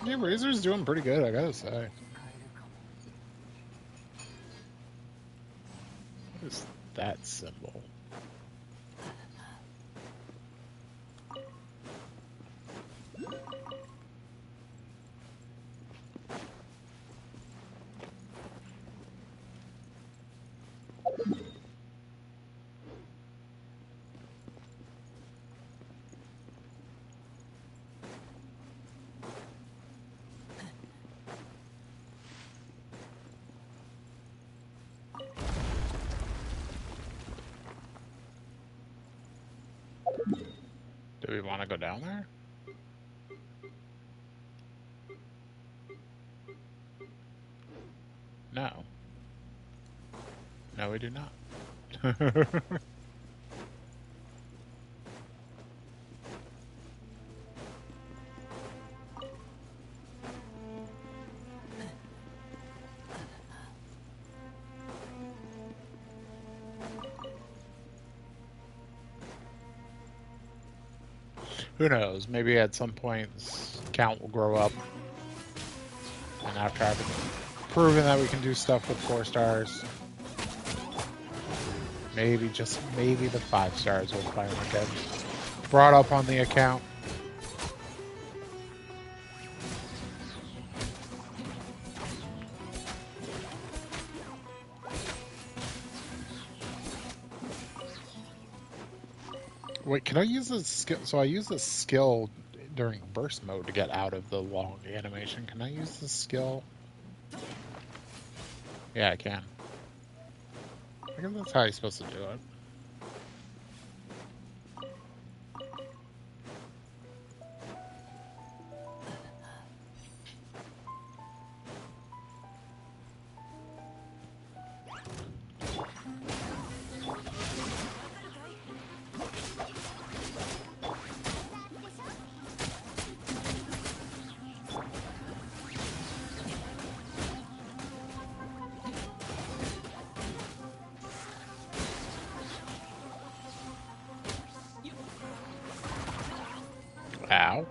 Yeah, Razor's doing pretty good, I gotta say. What is that symbol? Do we want to go down there? No. No, we do not. Who knows? Maybe at some point this count will grow up. And after I've proven that we can do stuff with 4 stars, maybe, just maybe, the 5 stars will finally get brought up on the account. Wait, can I use this skill? So I use this skill during burst mode to get out of the long animation. Can I use this skill? Yeah, I can. I guess that's how you're supposed to do it. Ow.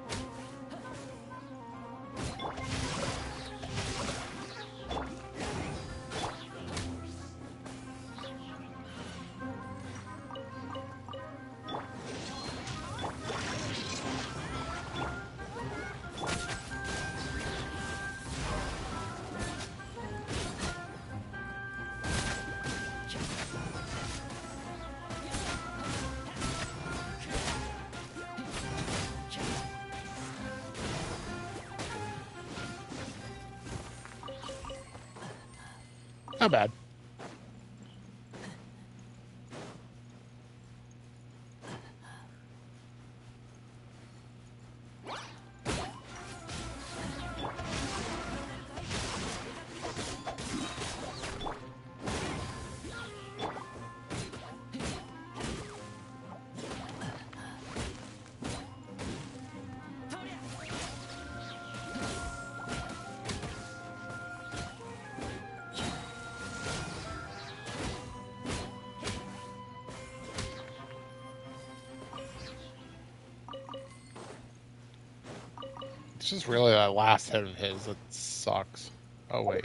Not bad. It's just really that last hit of his that sucks. Oh, wait.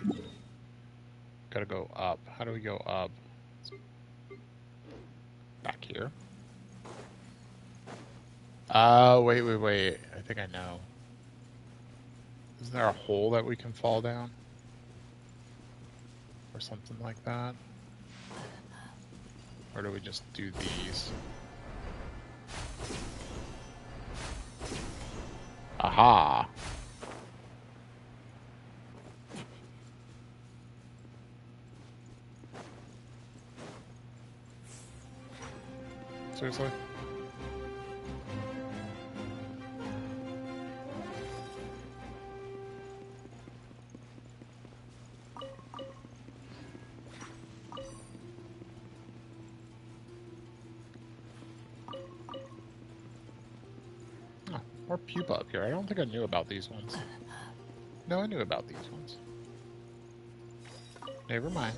Gotta go up. How do we go up? Back here. Oh, wait. I think I know. Isn't there a hole that we can fall down? Or something like that? Or do we just do these? Aha! Seriously? Oh, more pupa up here. I don't think I knew about these ones. No, I knew about these ones. Never mind.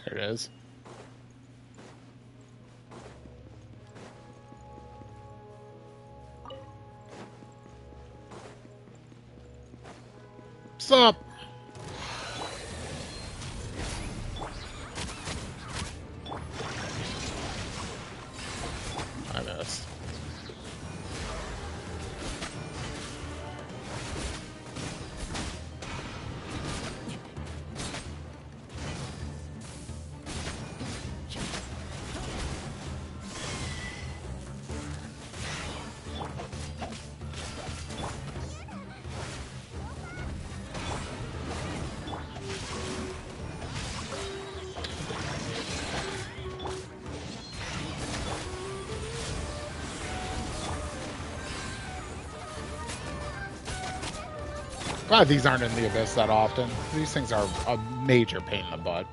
There it is. Sup? I missed. Glad these aren't in the abyss that often. These things are a major pain in the butt.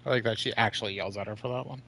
I like that she actually yells at her for that one.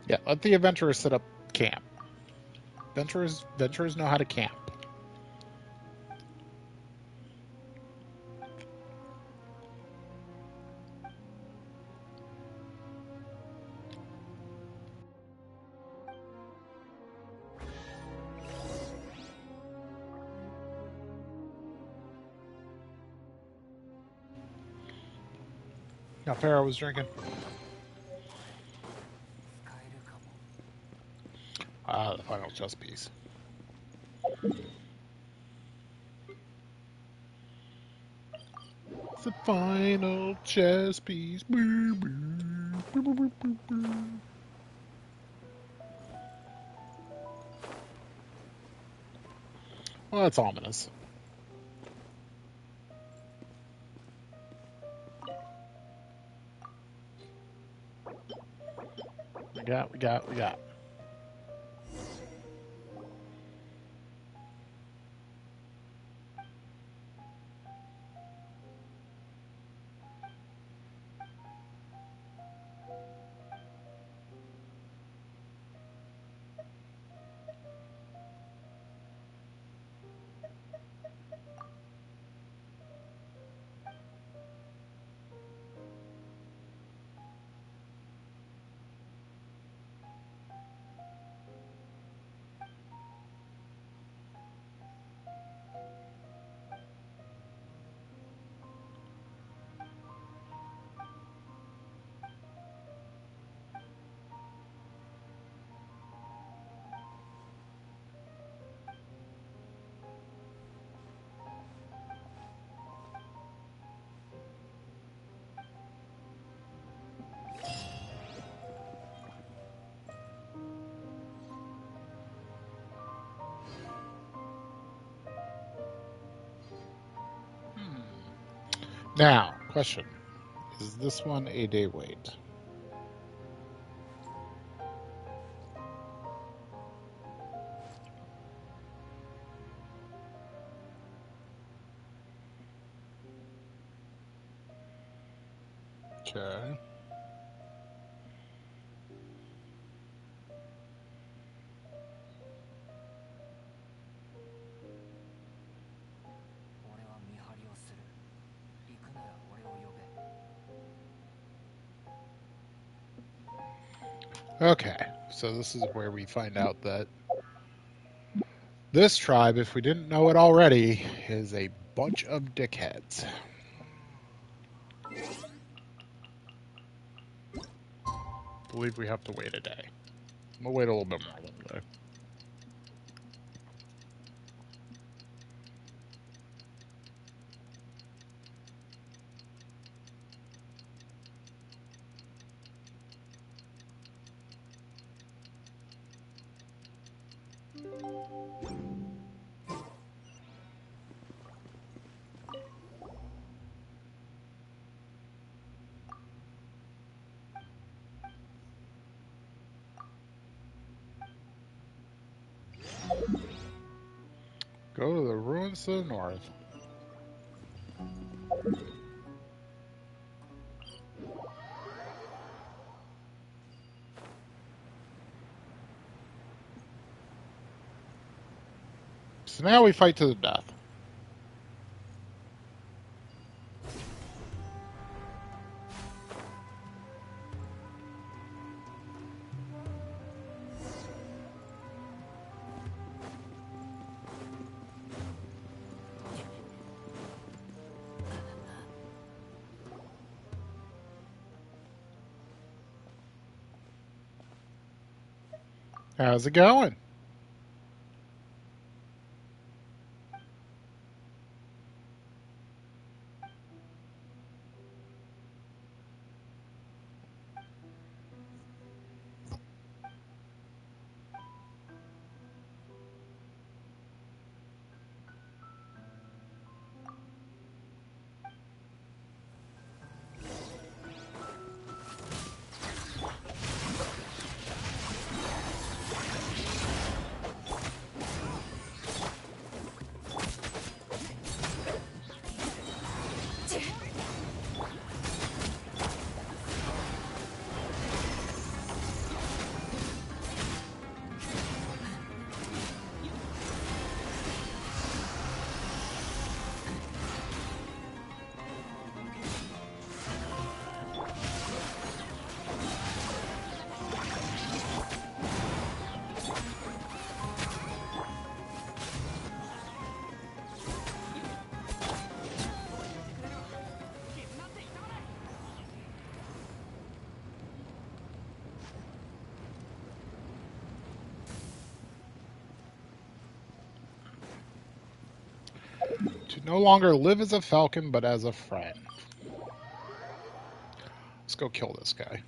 Yeah, let the adventurers set up camp. Adventurers know how to camp. Now, Pharaoh was drinking. Ah, the final chess piece. The final chess piece. Boo, boo, boo, boo, boo, boo, boo. Well, that's ominous. We got. Now, question. Is this one a day wait? Okay. Okay, so this is where we find out that this tribe, if we didn't know it already, is a bunch of dickheads. I believe we have to wait a day. We'll wait a little bit more than a day. Go to the ruins to the north. So now we fight to the death. How's it going? No longer live as a falcon, but as a friend. Let's go kill this guy.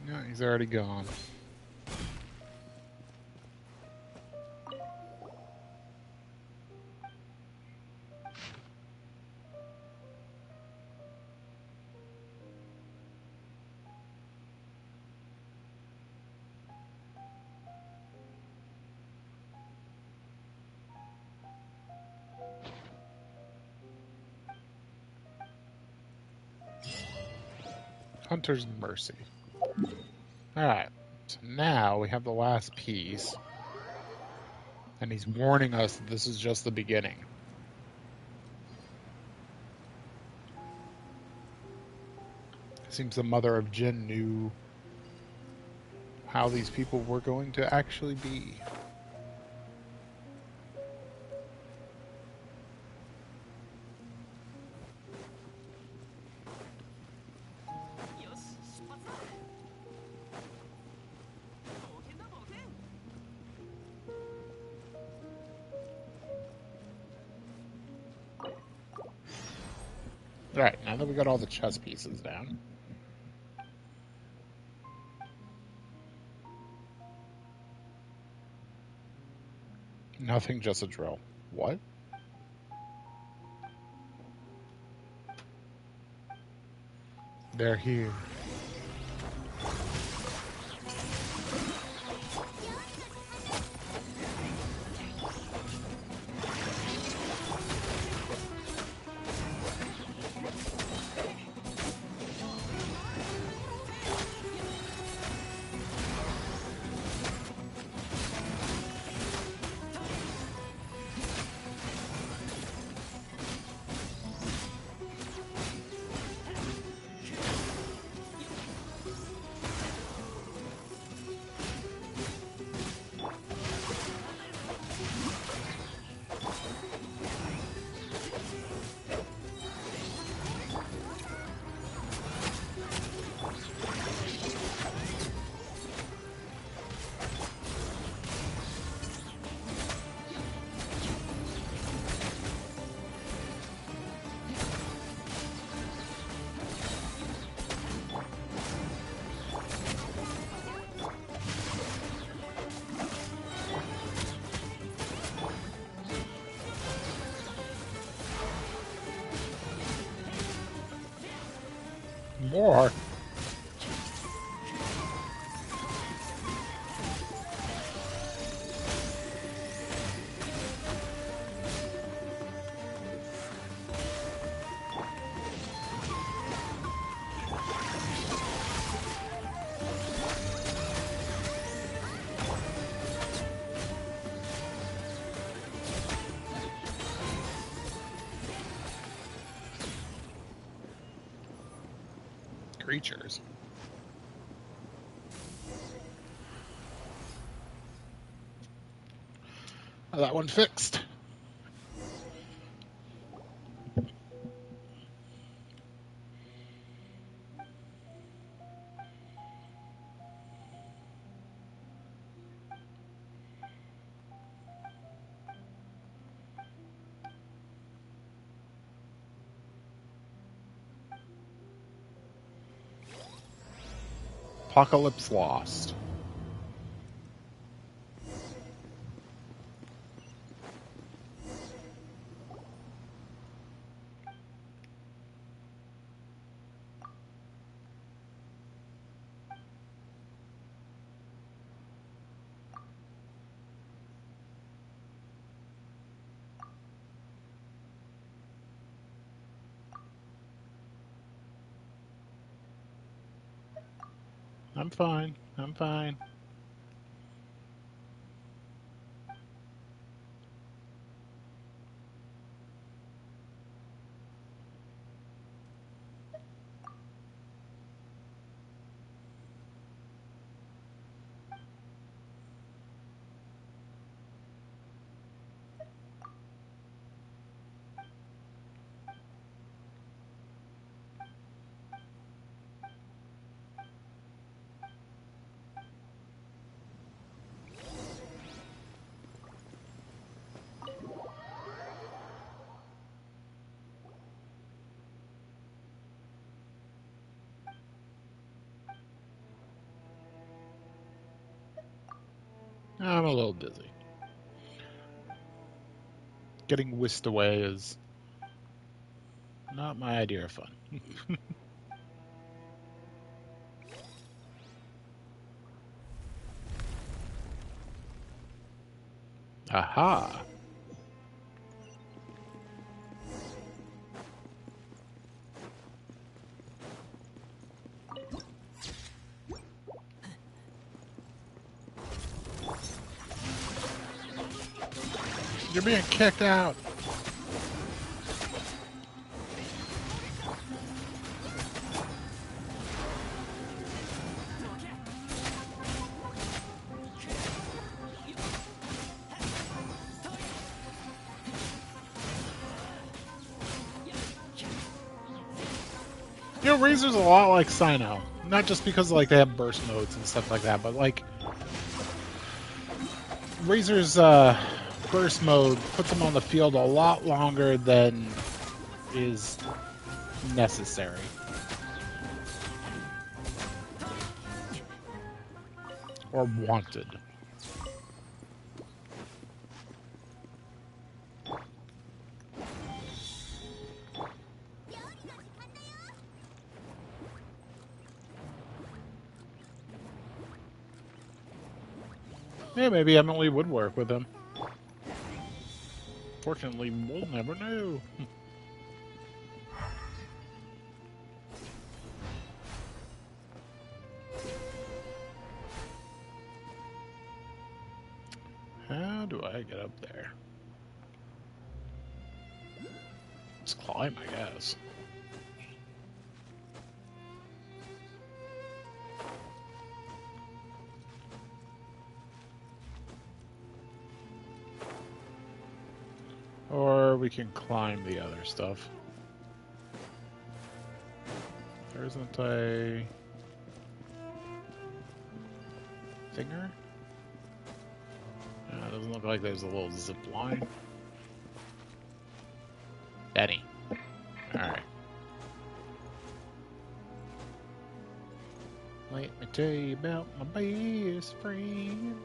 No, he's already gone. Hunter's Mercy. Alright, so now we have the last piece. And he's warning us that this is just the beginning. It seems the mother of Jin knew how these people were going to actually be. Alright, now that we got all the chess pieces down. Nothing, just a drill. What? They're here. More. Creatures. Oh, that one fixed. Apocalypse Lost. I'm fine. I'm fine. I'm a little busy. Getting whisked away is not my idea of fun. Aha! You're being kicked out! You know, Razor's a lot like Sino. Not just because like they have burst modes and stuff like that, but like Razor's burst mode puts them on the field a lot longer than is necessary. Or wanted. Yeah, maybe Emily would work with him. Fortunately, we'll never know. How do I get up there? Let's climb, I guess. Or we can climb the other stuff. There isn't a thinger? It doesn't look like there's a little zip line. Benny. Alright. Let me tell you about my best friend.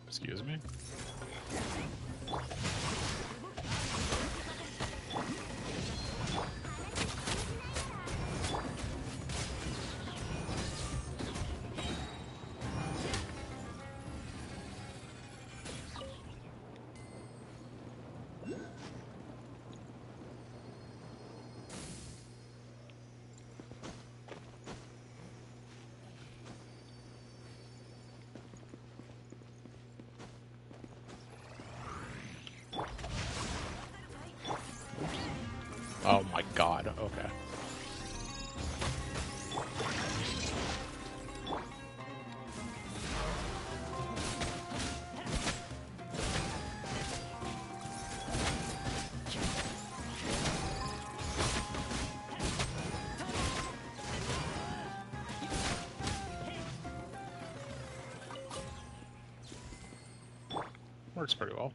Excuse me? Oh my god, okay. Works pretty well.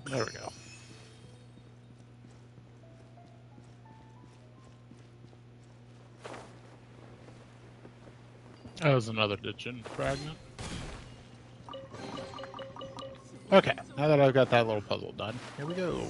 There we go. That was another Ditchin fragment. Okay, now that I've got that little puzzle done, here we go.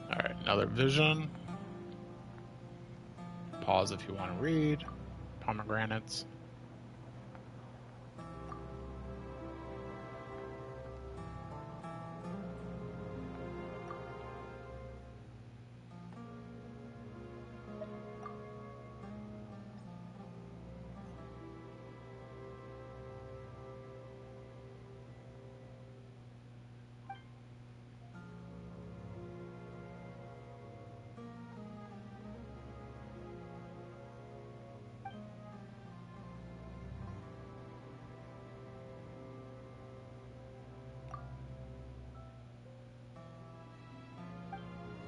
Alright, Another vision. Pause if you want to read. Pomegranates.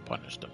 Punished him.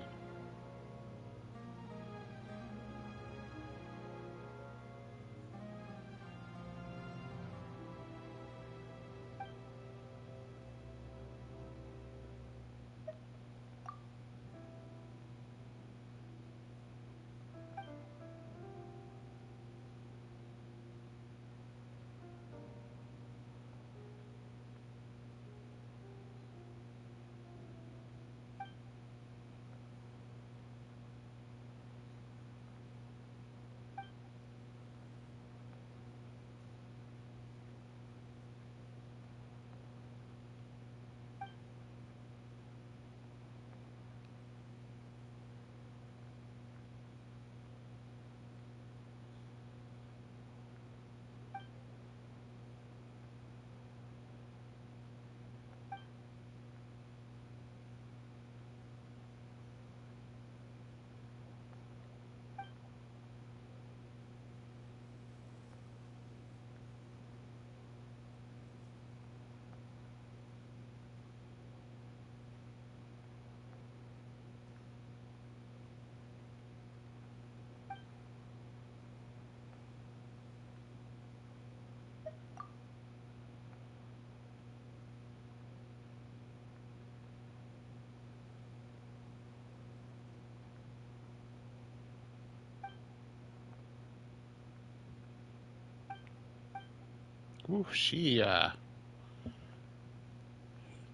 Ooh, she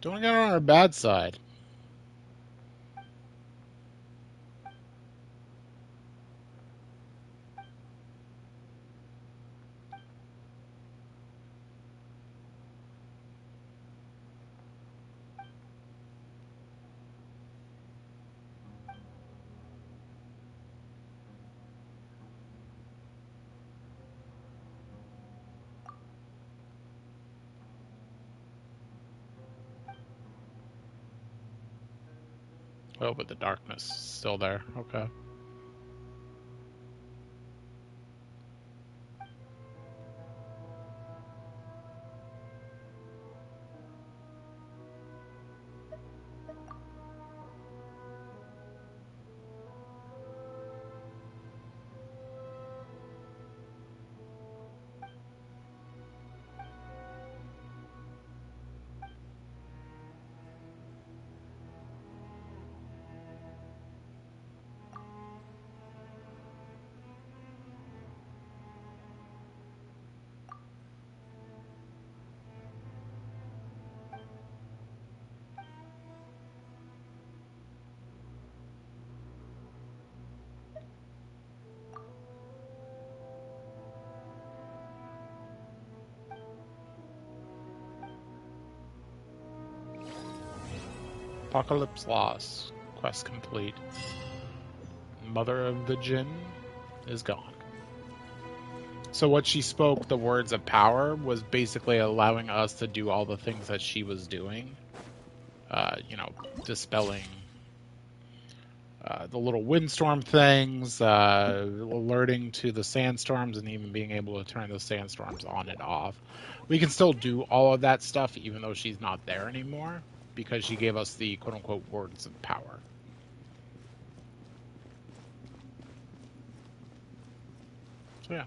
don't get on her bad side. Oh, but the darkness is still there. Okay. Apocalypse lost. Quest complete. Mother of the Jinn is gone. So what she spoke, the words of power, was basically allowing us to do all the things that she was doing. Dispelling the little windstorm things, alerting to the sandstorms, and even being able to turn those sandstorms on and off. We can still do all of that stuff even though she's not there anymore, because she gave us the quote-unquote words of power. So yeah.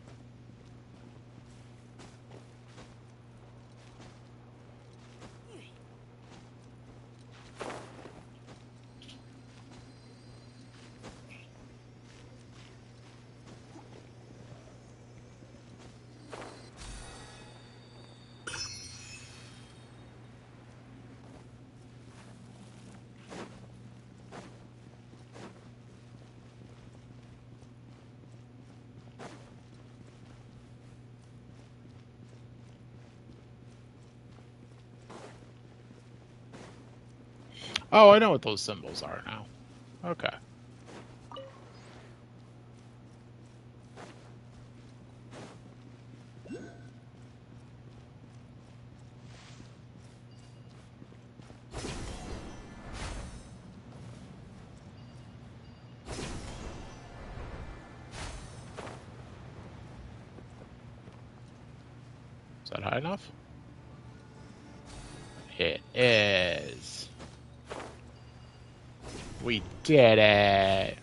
Oh, I know what those symbols are now. Okay. Is that high enough? It is. We did it.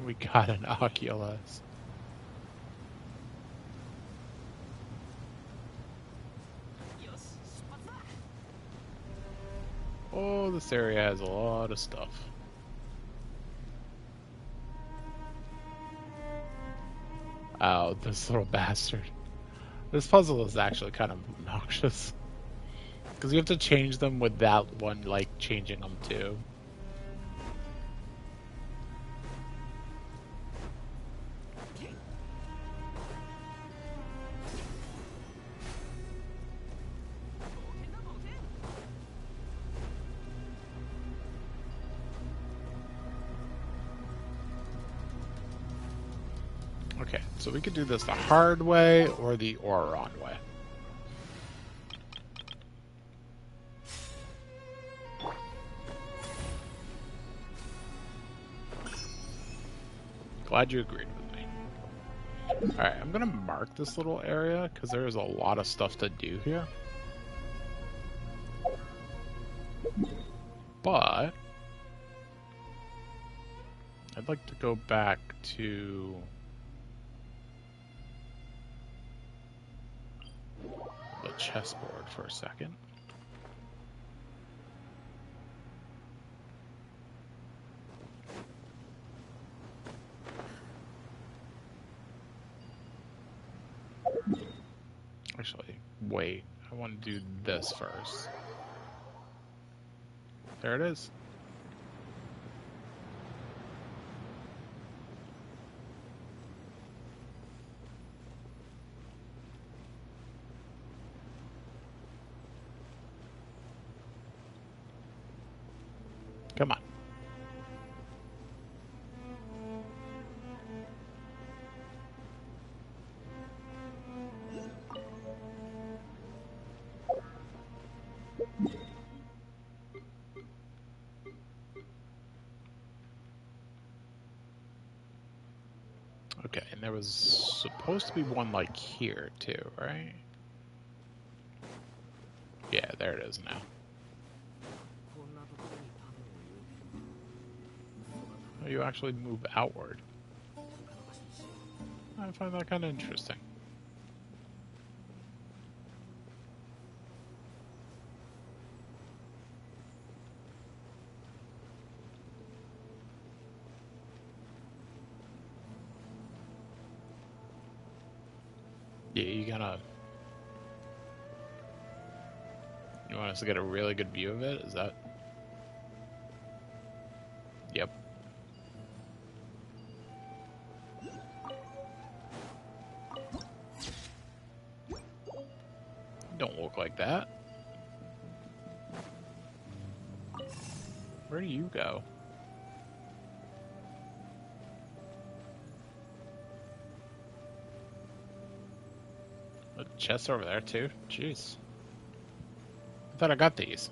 We got an Oculus. Oh, this area has a lot of stuff. Oh, this little bastard. This puzzle is actually kind of obnoxious. Because you have to change them with that one, like, changing them too. Okay, so we could do this the hard way or the Oron way. Glad you agreed with me. Alright, I'm gonna mark this little area because there's a lot of stuff to do here. But I'd like to go back to the chessboard for a second. Actually, wait. I want to do this first. There it is. Come on. Okay, and there was supposed to be one like here too, right? Yeah, there it is now. Oh, you actually move outward. I find that kind of interesting. Yeah, you want us to get a really good view of it? Is that? Yep. Don't look like that. Where do you go? A chest over there too? Jeez. I thought I got these.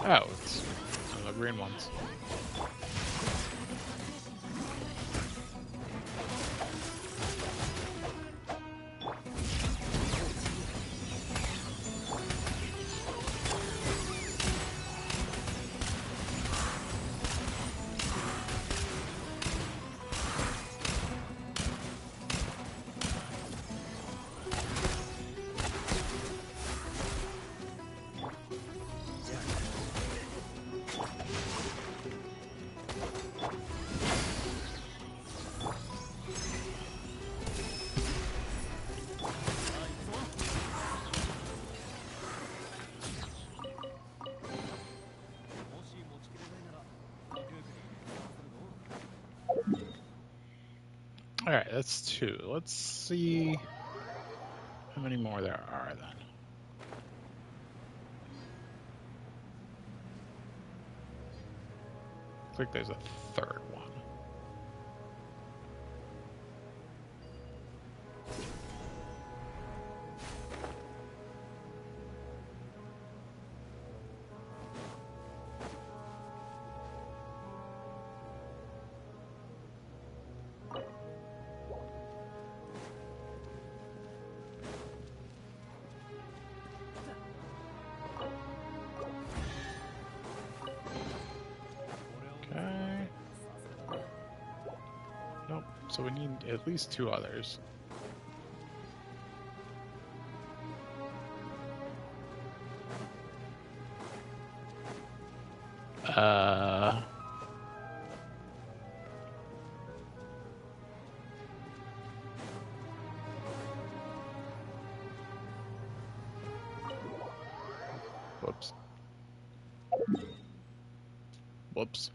Oh, it's one of the green ones. Alright, that's 2. Let's see how many more there are then. Looks like there's a third one. Okay. Nope. So we need at least 2 others. Uh... Whoops. Whoops.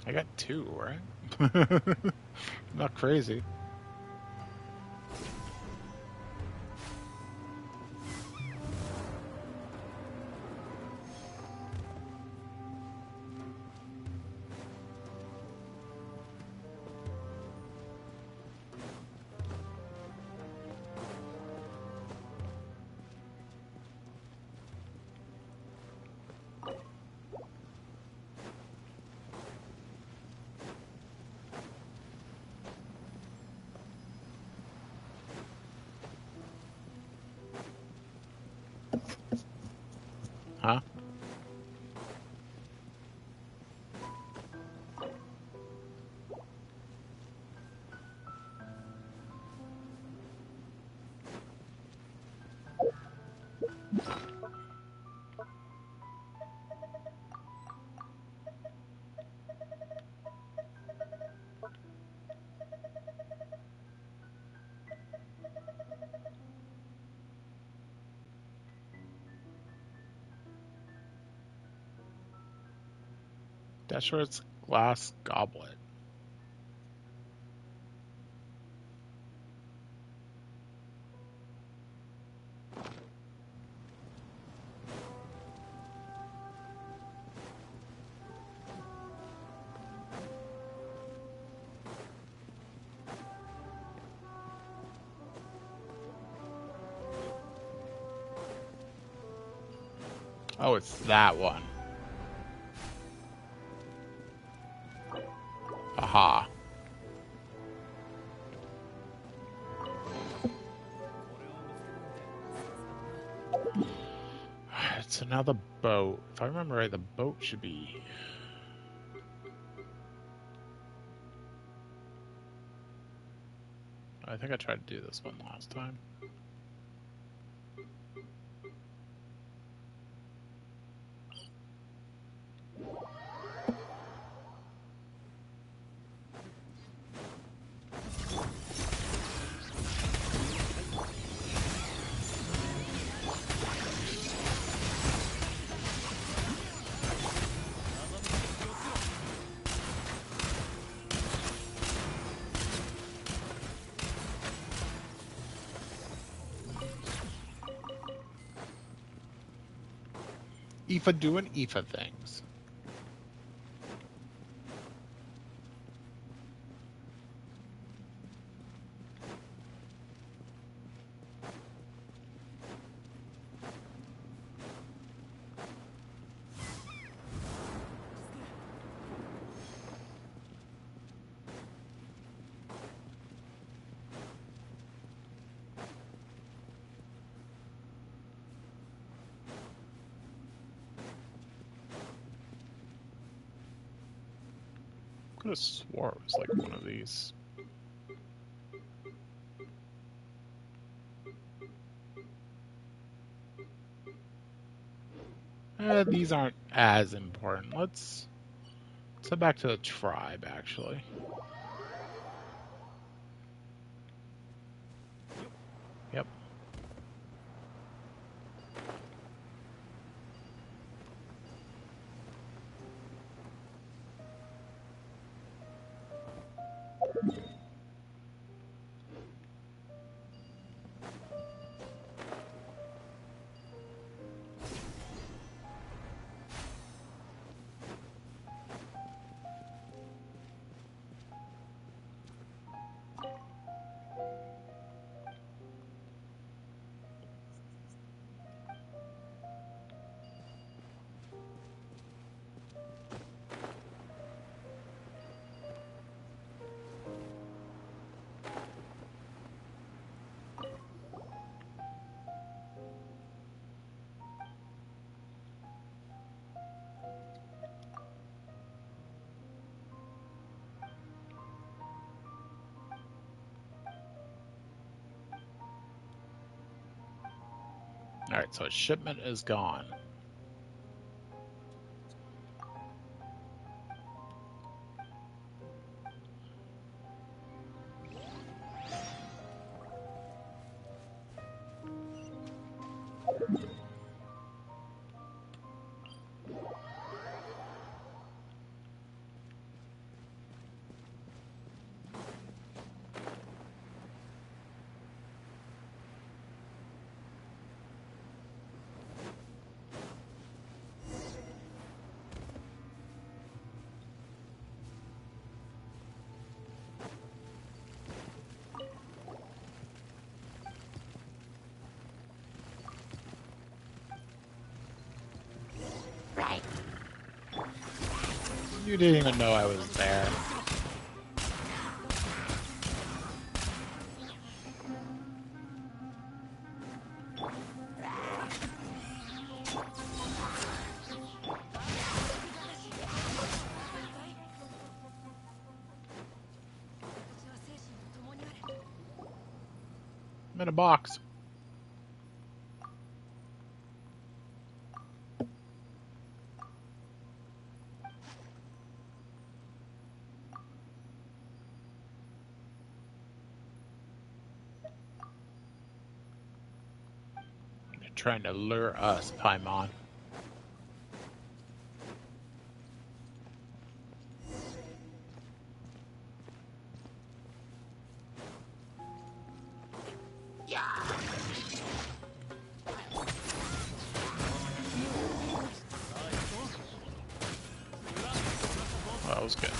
I got 2, right? Not crazy. Huh? Dashworth's glass goblet. Oh, it's that one. Aha. So now the boat. If I remember right, the boat should be... I think I tried to do this one last time. Aoife doing Aoife things. Could have swore it was like one of these. These aren't as important. Let's head back to the tribe, actually. Yep. Alright, so a shipment is gone. You didn't even know I was there. I'm in a box. They're trying to lure us, Paimon. Well, that was good.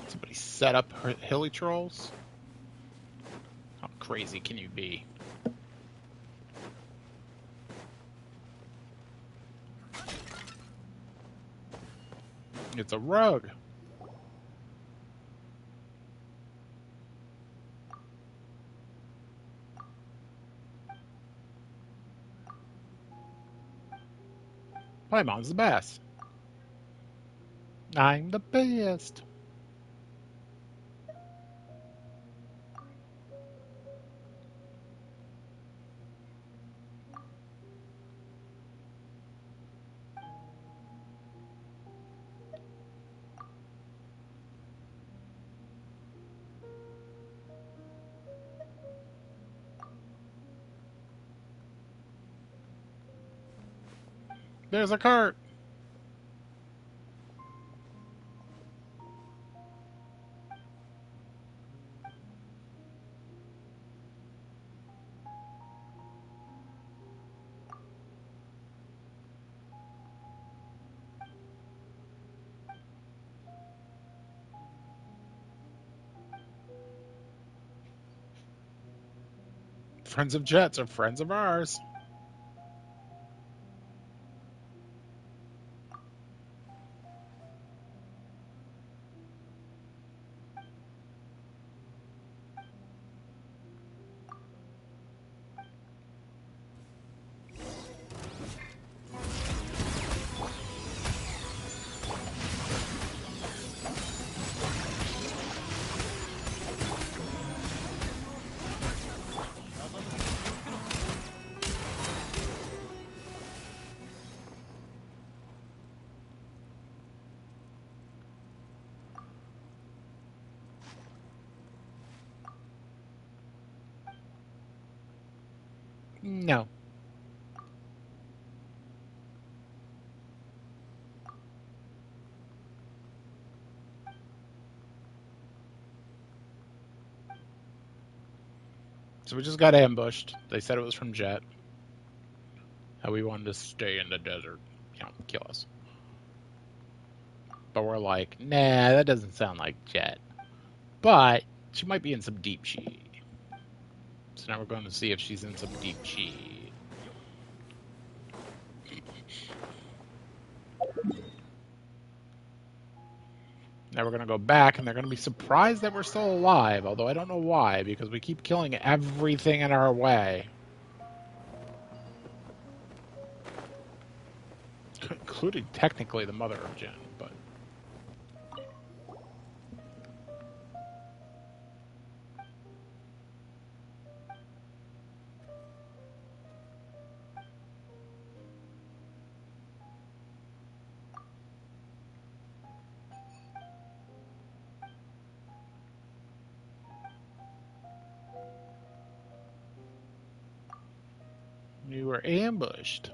Somebody set up hilly trolls? How crazy can you be? It's a rug. Paimon's the best. I'm the best. There's a cart. Friends of Jets are friends of ours. No. So we just got ambushed. They said it was from Jet. that we wanted to stay in the desert, kill us. But we're like, nah, that doesn't sound like Jet. But she might be in some deep shit. So now we're going to see if she's in some deep shit. Now we're going to go back, and they're going to be surprised that we're still alive, although I don't know why, because we keep killing everything in our way. Including, technically, the mother of Jen, but... We were ambushed.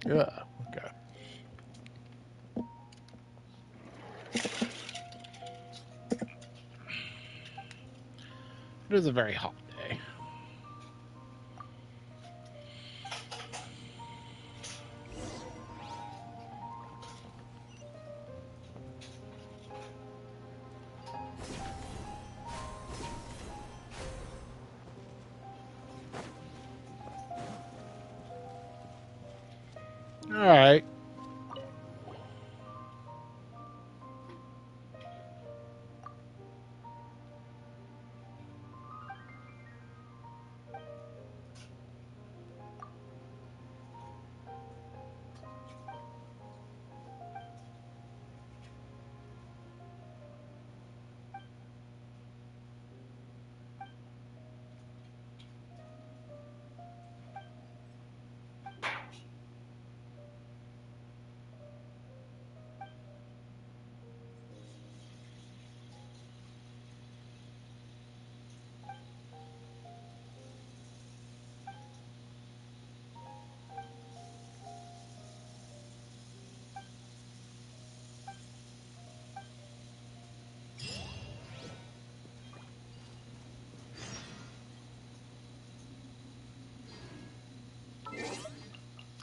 Yeah, okay. It is a very hot day. Alright.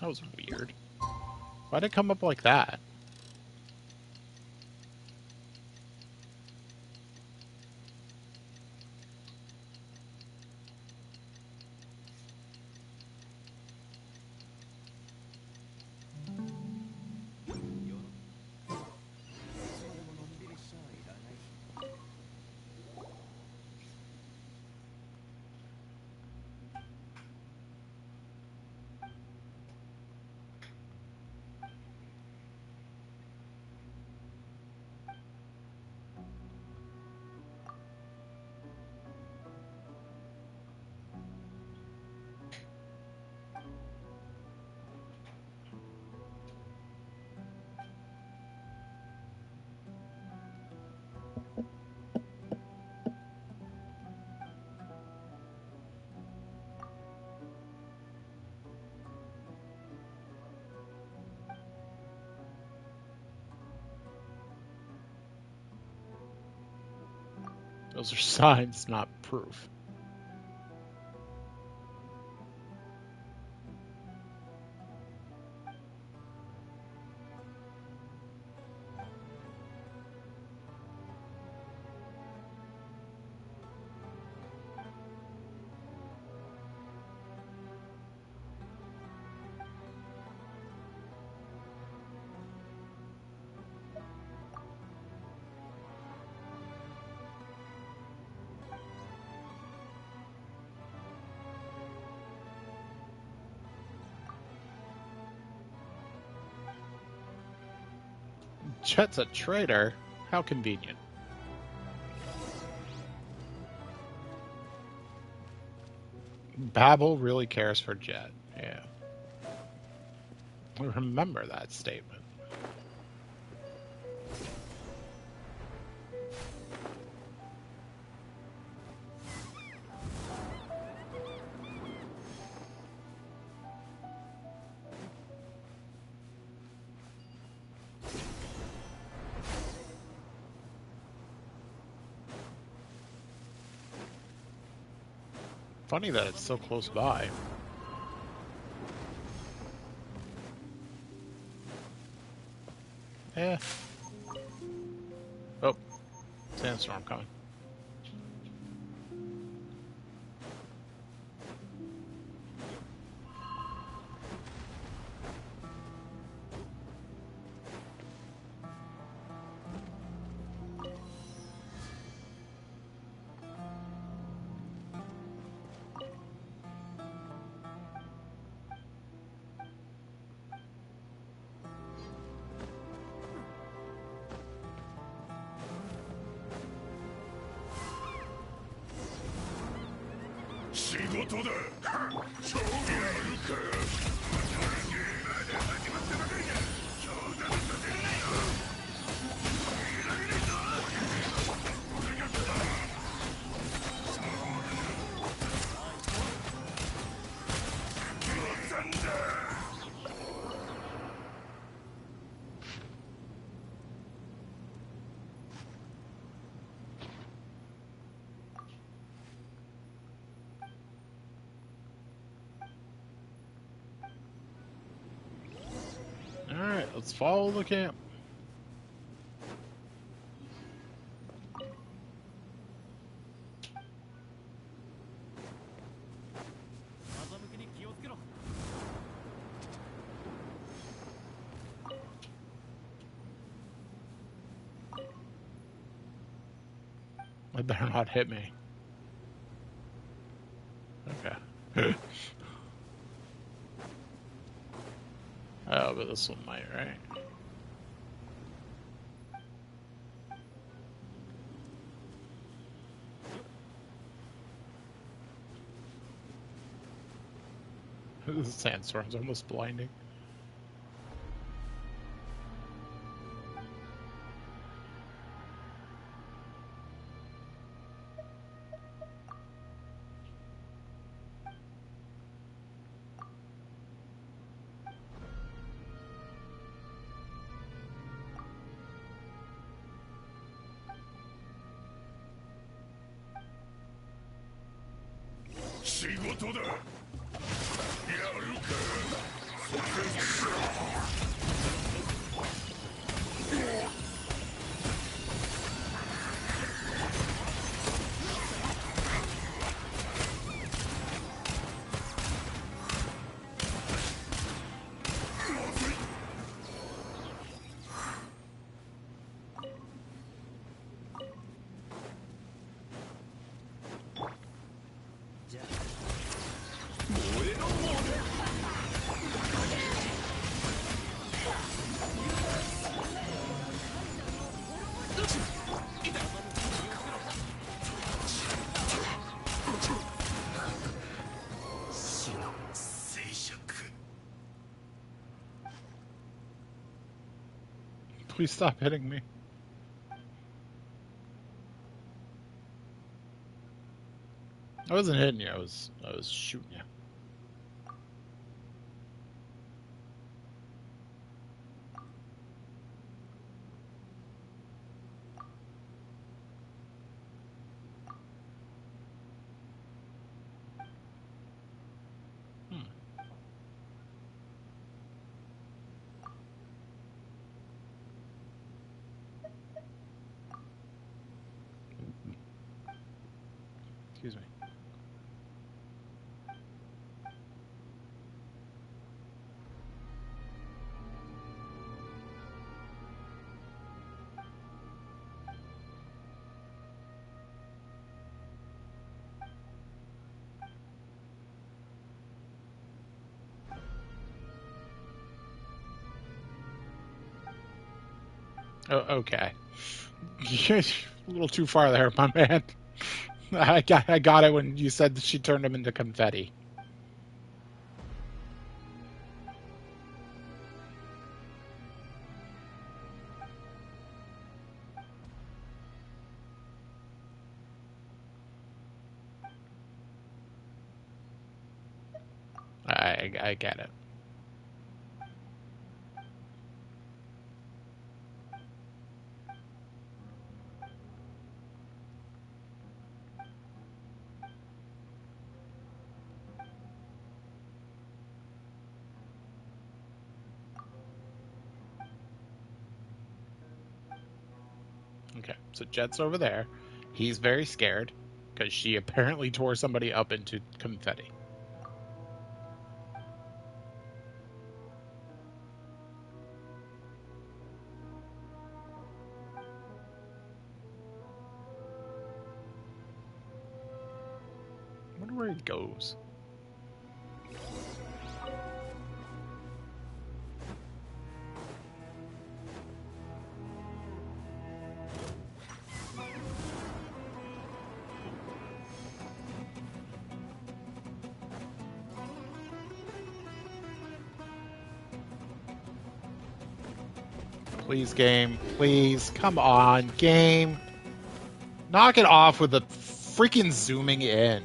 That was weird. Why'd it come up like that? Those are signs, not proof. Chet's a traitor? How convenient. Babel really cares for Jet. Yeah. Remember that statement. Funny that it's so close by. Eh. Oh, sandstorm coming. Alright, let's follow the camp. It better not hit me. Okay. Oh, but this one might, right? The sandstorm's almost blinding. Please stop hitting me. I wasn't hitting you, I was shooting you. Excuse me. Oh, okay. A little too far there, my man. I got it when you said that she turned him into confetti. I get it. Okay, so Jet's over there. He's very scared because she apparently tore somebody up into confetti. I wonder where he goes. Please, game. Please. Come on, game. Knock it off with the freaking zooming in.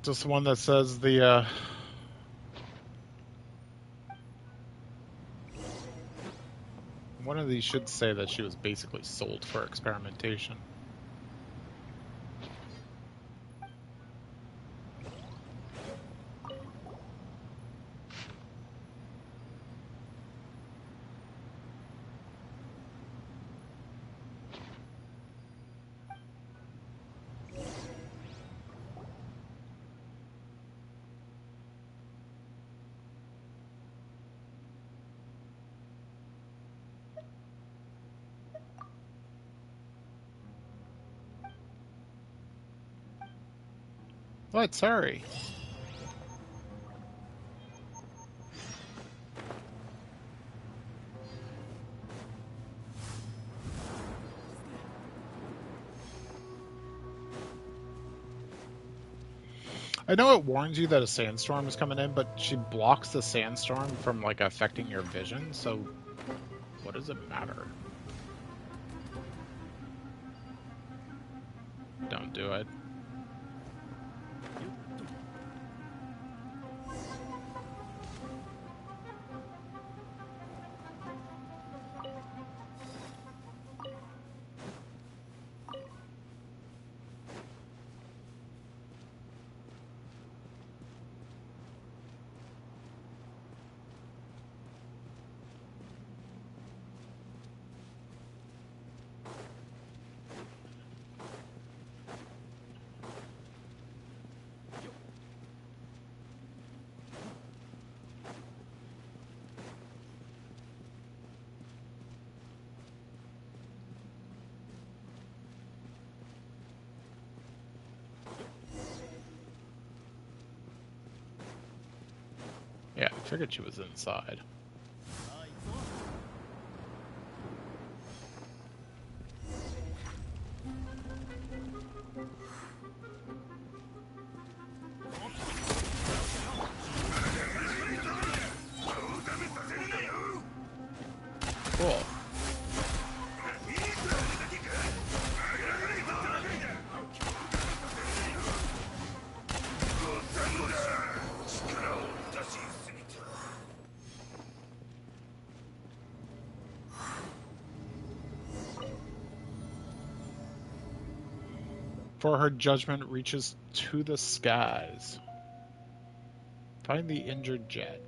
Just one that says the one of these should say that she was basically sold for experimentation. Let's hurry. I know it warns you that a sandstorm is coming in, but she blocks the sandstorm from like affecting your vision, so what does it matter? Don't do it. Yeah, I figured she was inside. Cool. For her judgment reaches to the skies. Find the injured jet.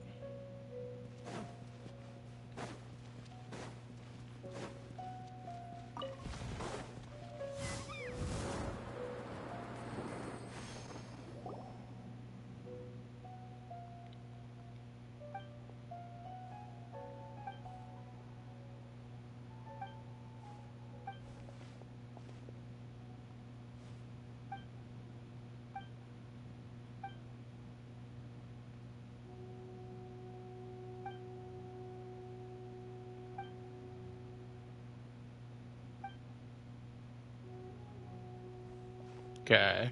Okay.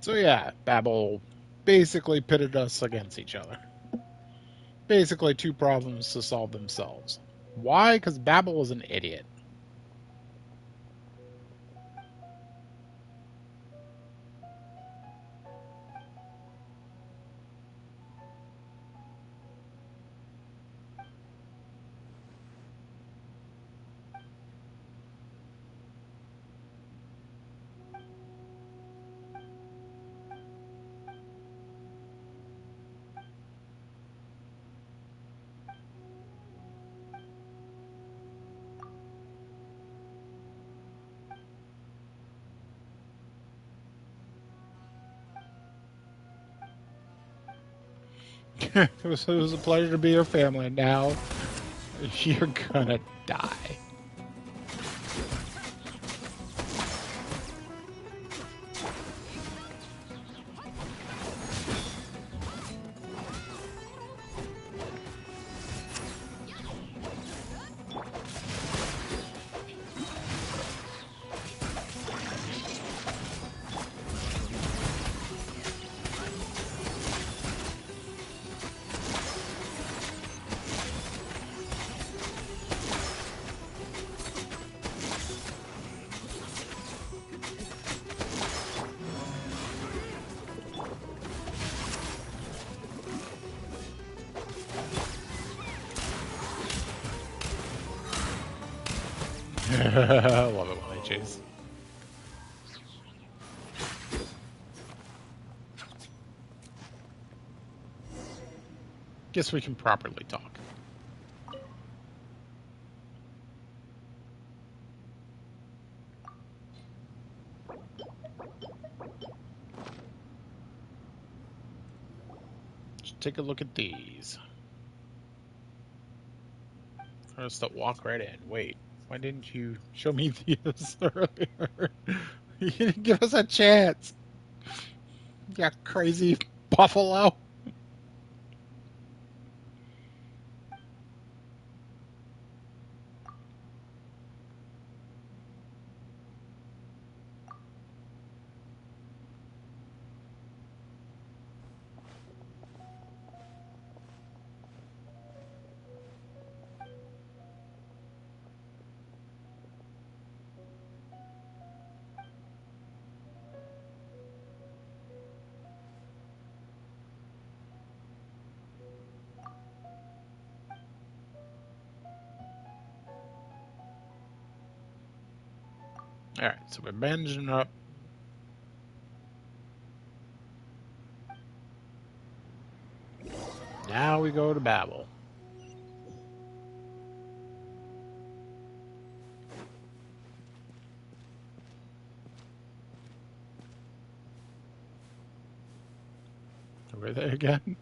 So yeah, Babel basically pitted us against each other. Basically, two problems to solve themselves. Why? Because Babel was an idiot. It was a pleasure to be your family. And now you're gonna die. I love it when they chase. Guess we can properly talk. Just take a look at these. First up, walk right in. Wait, why didn't you show me these earlier? You didn't give us a chance. You crazy buffalo. Alright, so we're bandaging up. Now we go to Babel. Who are they again?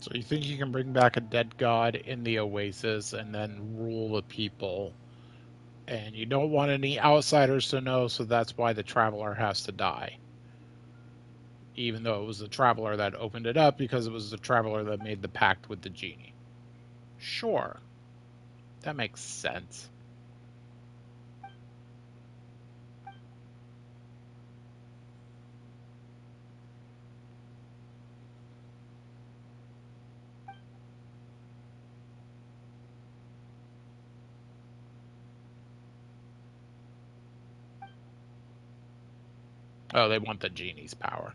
So you think you can bring back a dead god in the Oasis and then rule the people, and you don't want any outsiders to know, so that's why the Traveler has to die. Even though it was the Traveler that opened it up, because it was the Traveler that made the pact with the genie. Sure. That makes sense. Oh, they want the genie's power.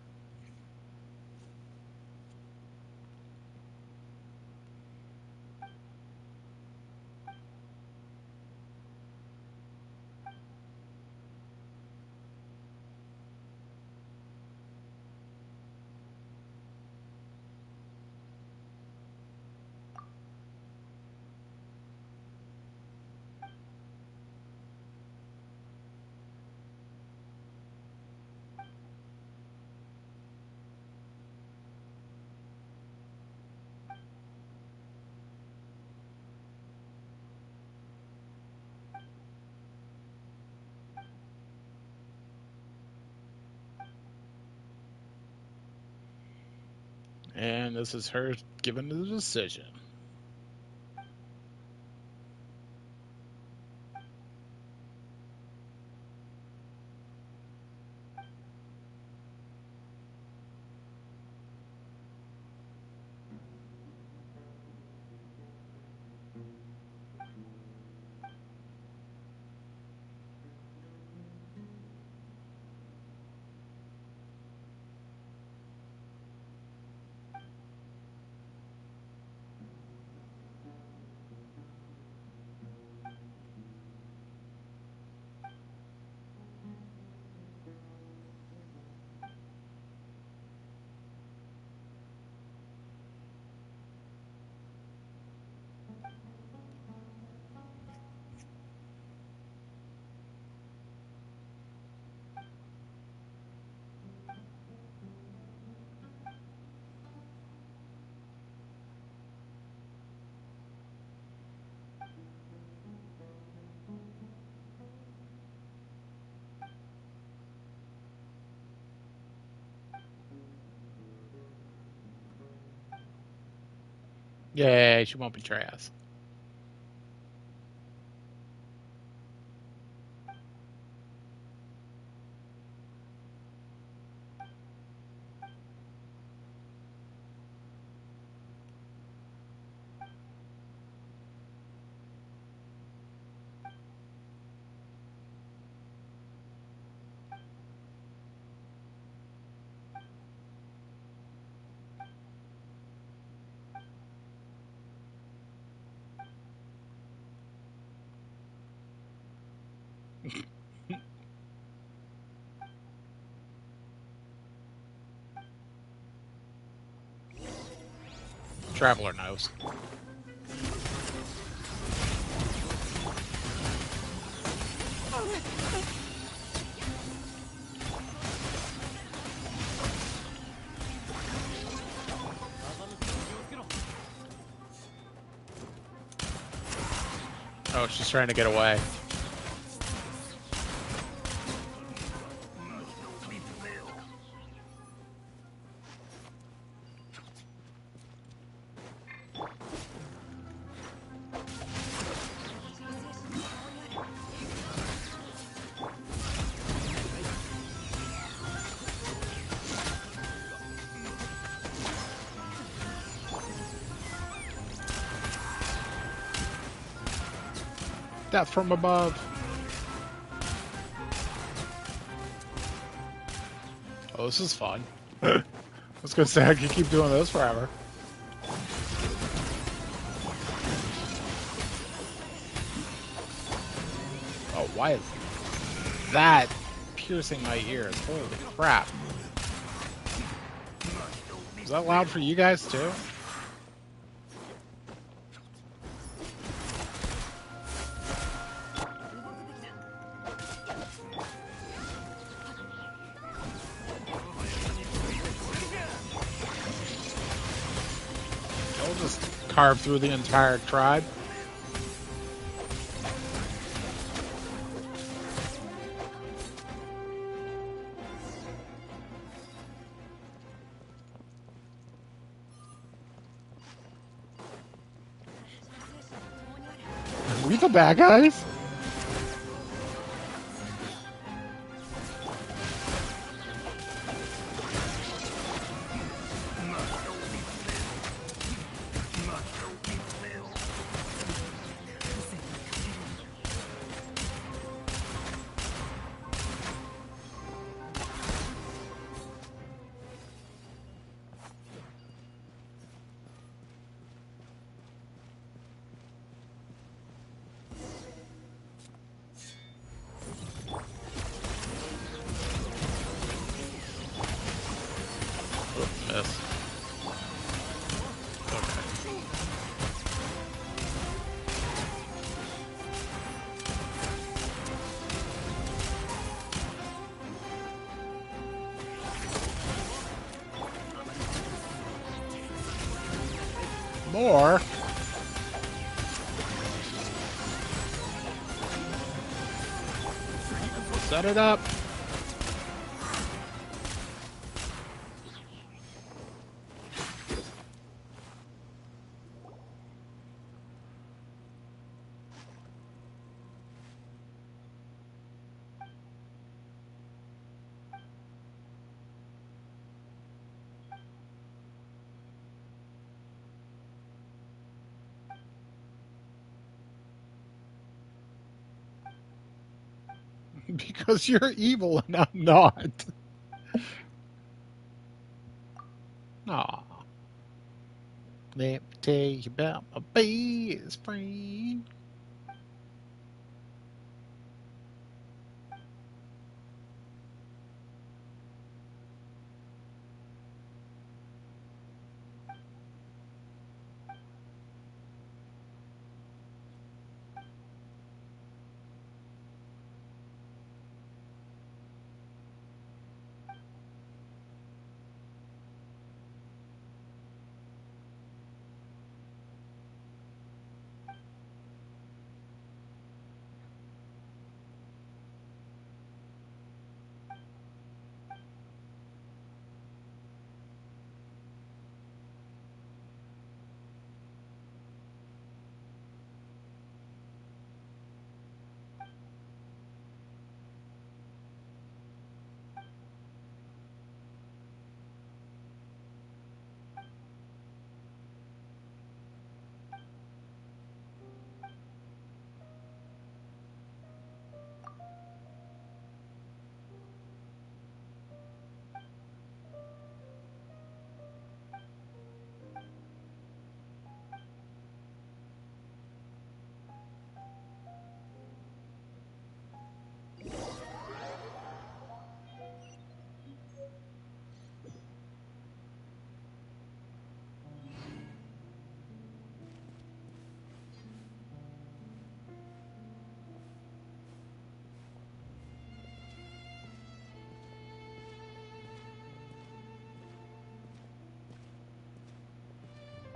And this is her given the decision. Yay, she won't betray us. Traveler knows. Oh, she's trying to get away. Death from above. Oh, this is fun. I was gonna say I could keep doing this forever. Oh, why is that piercing my ears? Holy crap. Is that loud for you guys too? I'll just carve through the entire tribe. Are we the bad guys? Miss. Okay. More? Set it up. Because you're evil and I'm not. Aw. Let me tell you about my best friend.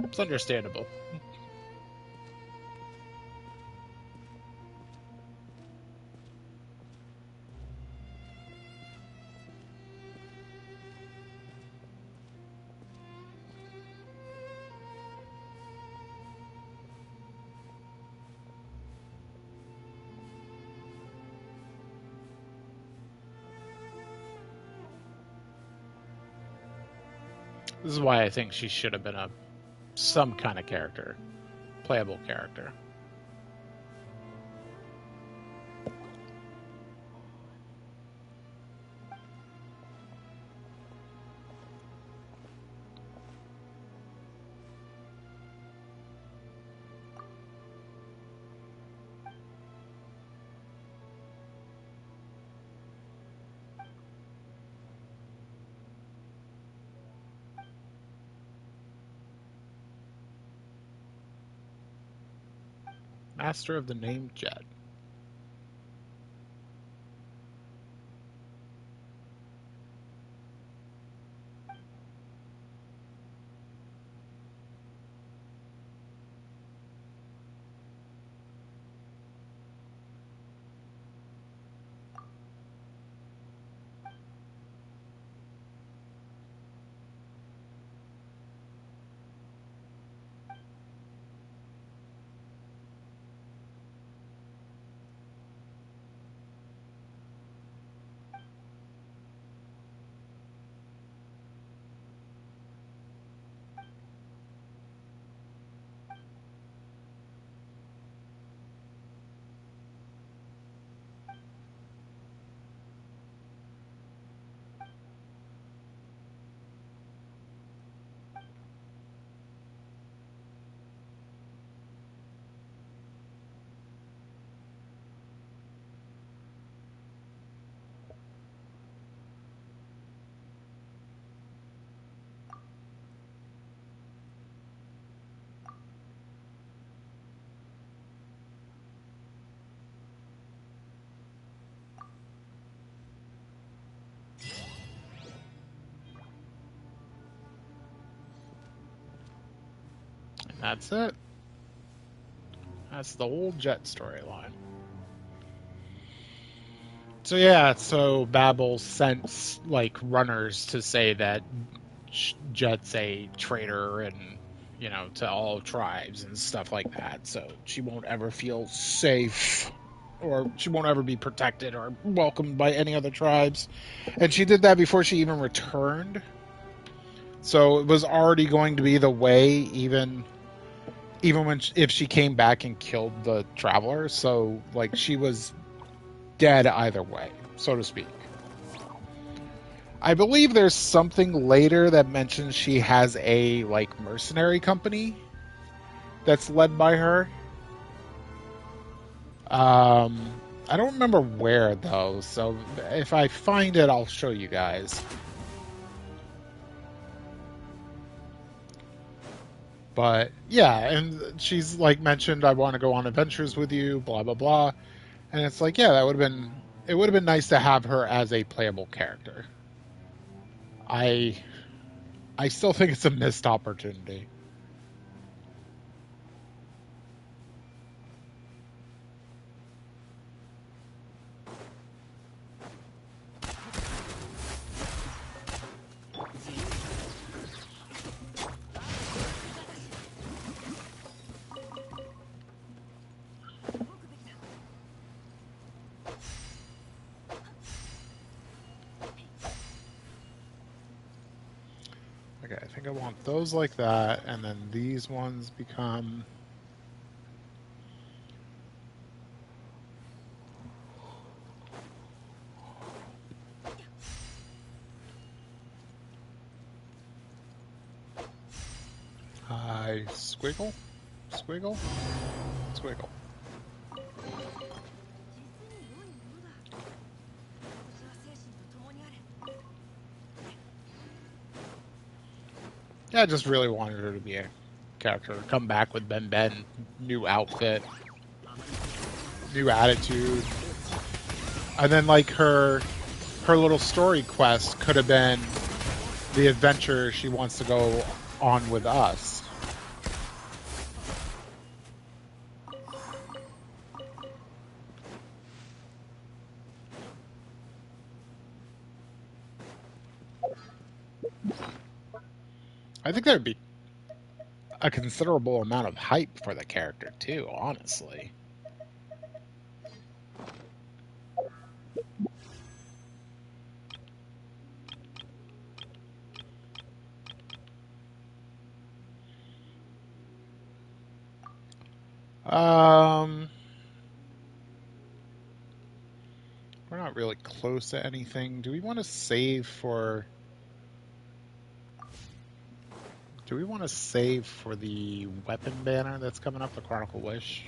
It's understandable. This is why I think she should have been some kind of character, playable character. Master of the name Jet. And that's it. That's the whole Jet storyline. So yeah, so Babel sent like runners to say that Jet's a traitor and to all tribes and stuff like that. So she won't ever feel safe, or she won't ever be protected or welcomed by any other tribes. And she did that before she even returned. So it was already going to be the way, even when if she came back and killed the traveler. So like she was dead either way, so to speak. I believe there's something later that mentions she has a like mercenary company that's led by her. I don't remember where though, so if I find it, I'll show you guys. But yeah, and she's like mentioned, I want to go on adventures with you, blah blah blah, and it's like, yeah, it would have been nice to have her as a playable character. I I still think it's a missed opportunity. Okay, I think I want those like that, and then these ones become... squiggle? Squiggle? Squiggle. Yeah, I just really wanted her to be a character. Come back with Ben Ben, new outfit, new attitude. And then like her little story quest could have been the adventure she wants to go on with us. I think there'd be a considerable amount of hype for the character too, honestly. Um, we're not really close to anything. Do we want to save for? Do we want to save for the weapon banner that's coming up, the Chronicle Wish?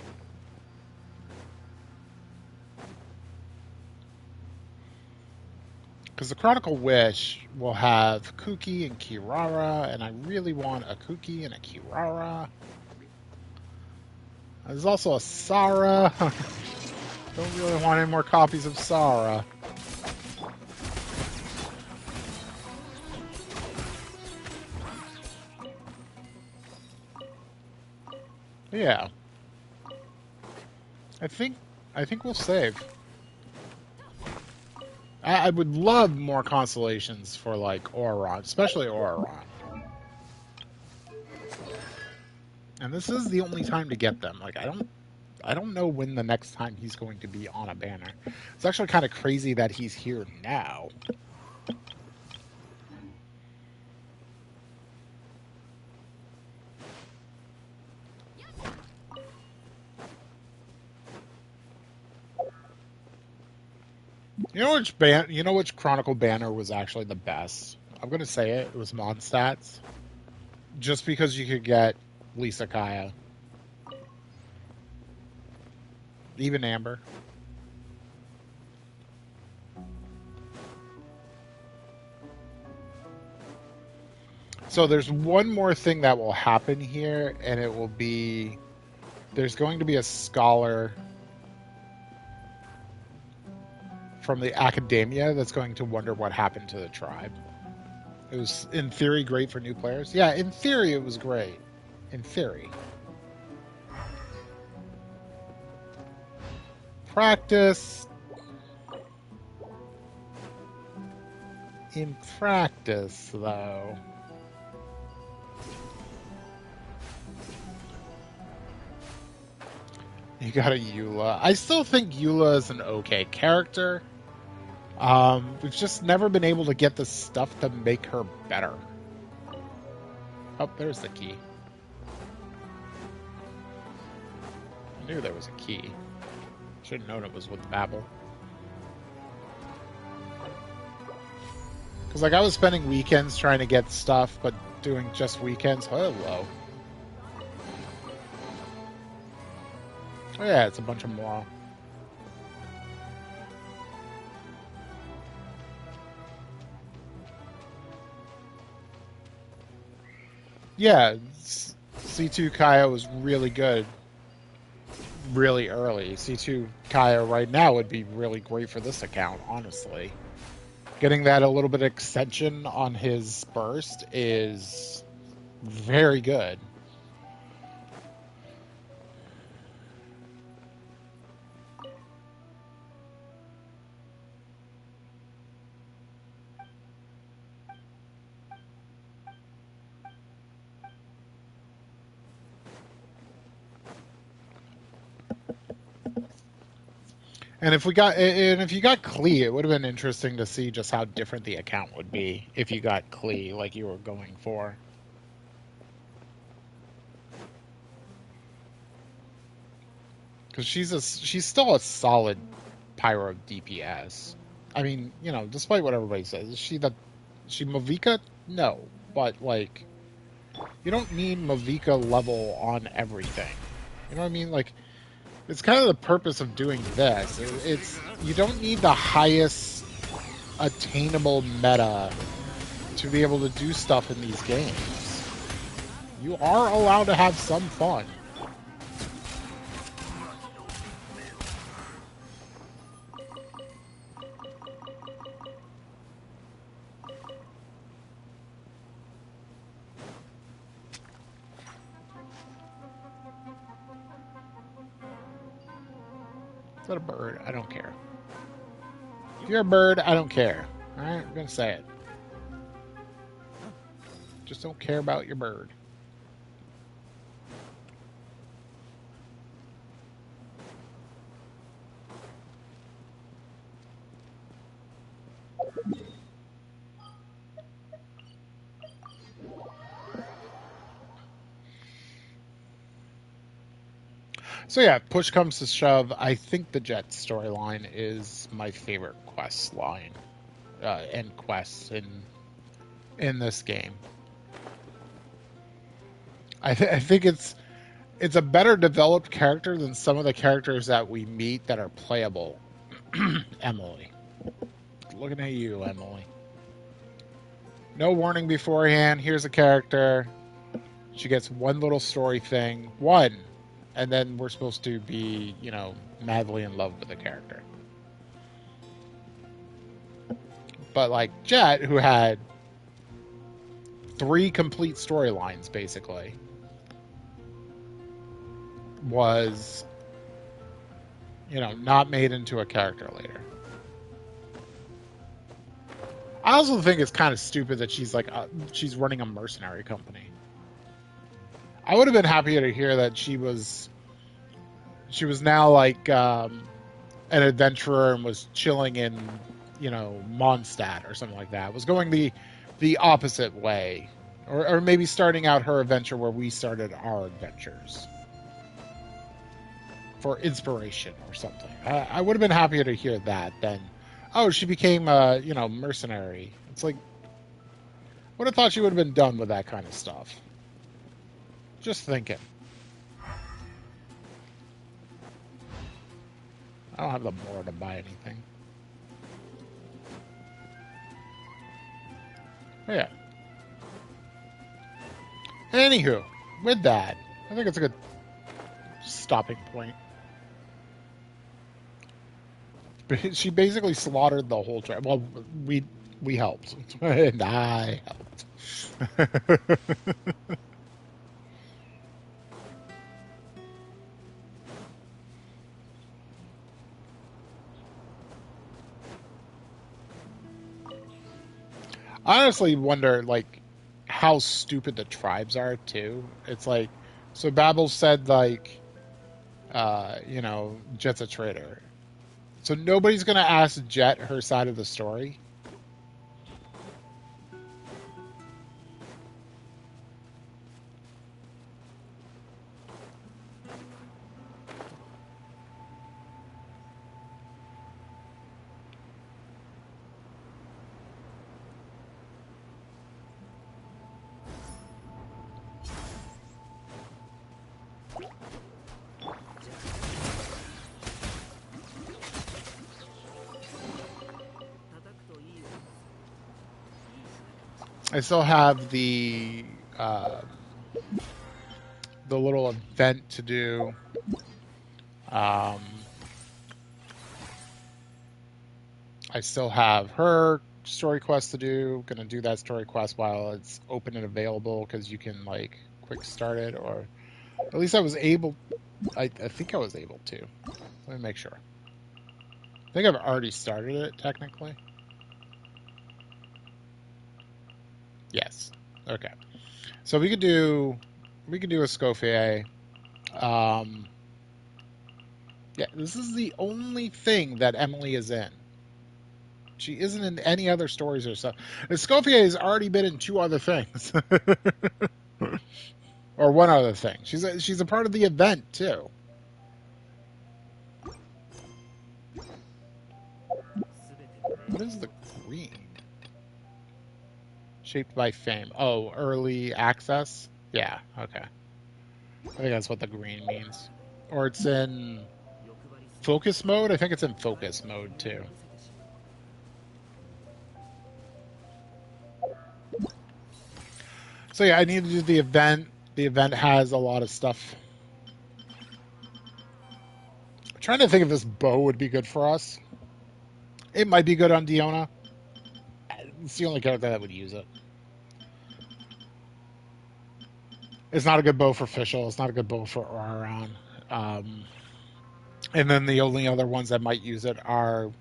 Because the Chronicle Wish will have Kuki and Kirara, and I really want a Kuki and a Kirara. There's also a Sara. Don't really want any more copies of Sara. Yeah. I think we'll save. I would love more constellations for like Auron, especially Auron. And this is the only time to get them. Like I don't know when the next time he's going to be on a banner. It's actually kind of crazy that he's here now. You know which Chronicle banner was actually the best? I'm gonna say it. It was Mondstadt's. Just because you could get Lisa Kaya. Even Amber. So there's one more thing that will happen here, and it will be there's going to be a scholar from the academia that's going to wonder what happened to the tribe. It was, in theory, great for new players. Yeah, in theory, it was great. In theory. Practice. In practice, though. You got a Eula. I still think Eula is an okay character. We've just never been able to get the stuff to make her better. Oh, there's the key. I knew there was a key. Should have known it was with Babel. Because, like, I was spending weekends trying to get stuff, but doing just weekends. Hello. Oh, yeah, it's a bunch of moral. Yeah, C2 Kaya was really good really early. C2 Kaya right now would be really great for this account, honestly. Getting that a little bit of extension on his burst is very good. And if you got Klee, it would have been interesting to see just how different the account would be if you got Klee like you were going for. Because she's still a solid pyro DPS. I mean, you know, despite what everybody says, is she Mavika? No, but like, you don't need Mavika level on everything. You know what I mean? Like, it's kind of the purpose of doing this. It's you don't need the highest attainable meta to be able to do stuff in these games. You are allowed to have some fun. Is that a bird? I don't care. If you're a bird, I don't care. Alright, I'm gonna say it. Just don't care about your bird. So yeah, push comes to shove. I think the Jet storyline is my favorite quest line and quests in this game. I think it's a better developed character than some of the characters that we meet that are playable. Emily, looking at you, Emily. No warning beforehand. Here's a character. She gets one little story thing, one, and then we're supposed to be, madly in love with the character. But like Jet, who had 3 complete storylines, basically, was, not made into a character later. I also think it's kind of stupid that she's running a mercenary company. I would have been happier to hear that she was now like an adventurer and was chilling in, Mondstadt or something like that. Was going the opposite way, or maybe starting out her adventure where we started our adventures for inspiration or something. I would have been happier to hear that than, oh, she became a mercenary. It's like, would have thought she would have been done with that kind of stuff. Just thinking. I don't have the more to buy anything. Oh, yeah. Anywho, with that, I think it's a good stopping point. She basically slaughtered the whole tribe. Well, we helped. And I helped. I honestly wonder, like, how stupid the tribes are, too. It's like, so Babel said, like, Jet's a traitor. So nobody's going to ask Jet her side of the story? I still have the little event to do. I still have her story quest to do. Gonna do that story quest while it's open and available because you can like quick start it, or at least I was able. I think I was able to. Let me make sure. I think I've already started it technically. Yes. Okay. So we could do a Scofier. Yeah, this is the only thing that Emily is in. She isn't in any other stories or stuff. Scofier has already been in 2 other things, or 1 other thing. She's a part of the event too. What is the green? Shaped by fame. Oh, early access? Yeah, okay. I think that's what the green means. Or it's in focus mode? I think it's in focus mode, too. So yeah, I need to do the event. The event has a lot of stuff. I'm trying to think if this bow would be good for us. It might be good on Diona. It's the only character that would use it. It's not a good bow for Fischl. It's not a good bow for Oraron. And then the only other ones that might use it are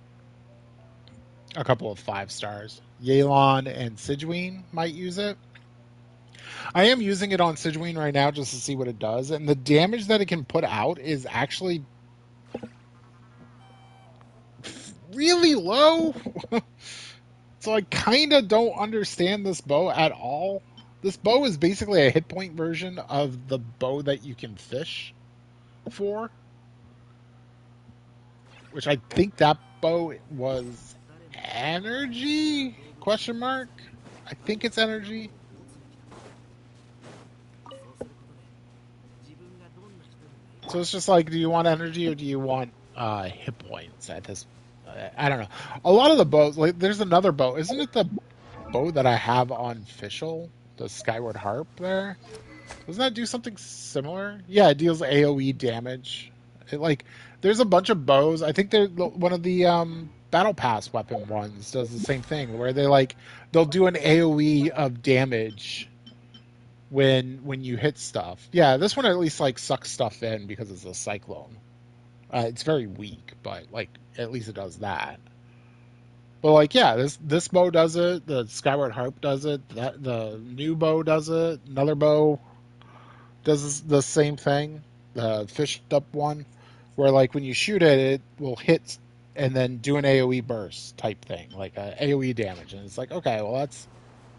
a couple of 5 stars. Yelan and Sigewinne might use it. I am using it on Sigewinne right now just to see what it does, and the damage that it can put out is actually really low. So I kind of don't understand this bow at all. This bow is basically a hit point version of the bow that you can fish for. which I think that bow was energy? Question mark? I think it's energy. So it's just like, do you want energy or do you want hit points at this? I don't know. A lot of the bows, like, there's another bow. Isn't it the bow that I have on Fischl? The Skyward Harp there? Doesn't that do something similar? Yeah, it deals AoE damage. It, like, there's a bunch of bows. I think they're one of the battle pass weapon ones does the same thing where they'll do an AoE of damage when you hit stuff. Yeah, this one at least like sucks stuff in because it's a cyclone. It's very weak, but like at least it does that. But like yeah, this bow does it. The Skyward Harp does it. That the new bow does it. Another bow does the same thing. The fished up one, where like when you shoot it, it will hit and then do an AOE burst type thing, like AOE damage, and it's like okay, well that's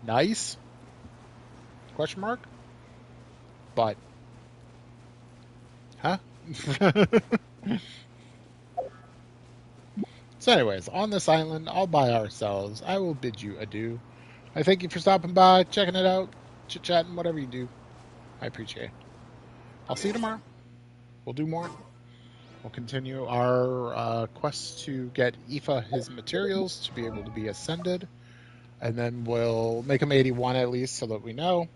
nice. Question mark. But huh? So, anyways, on this island, all by ourselves, I will bid you adieu. I thank you for stopping by, checking it out, chit chatting, whatever you do. I appreciate it. I'll see you tomorrow. We'll do more. We'll continue our quest to get Aoife his materials to be able to be ascended. And then we'll make him 81 at least so that we know.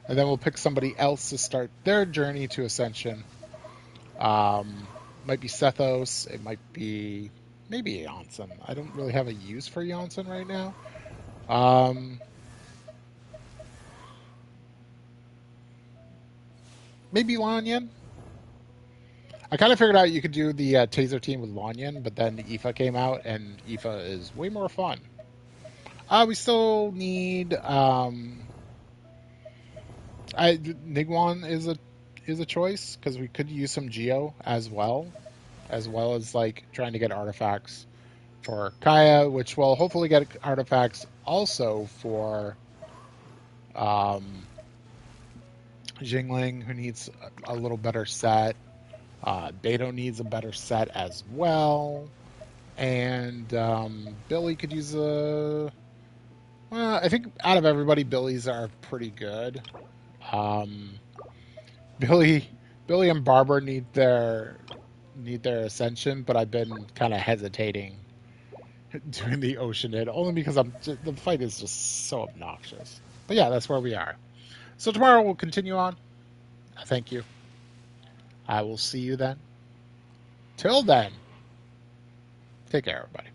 And then we'll pick somebody else to start their journey to ascension. Might be Sethos. It might be maybe Janssen. I don't really have a use for Janssen right now. Maybe Lanyan. I kind of figured out you could do the taser team with Lanyan, but then Aoife came out, and Aoife is way more fun. We still need Niguan is a choice because we could use some Geo as well as like trying to get artifacts for Kaya, which will hopefully get artifacts also for Jingling, who needs a little better set. Beto needs a better set as well. And Billy could use a... Well, I think out of everybody, Billy's are pretty good. Billy and Barbara need their ascension, but I've been kind of hesitating doing the Oceanid only because the fight is just so obnoxious. But yeah, that's where we are. So tomorrow we'll continue on. Thank you. I will see you then. Till then, take care, everybody.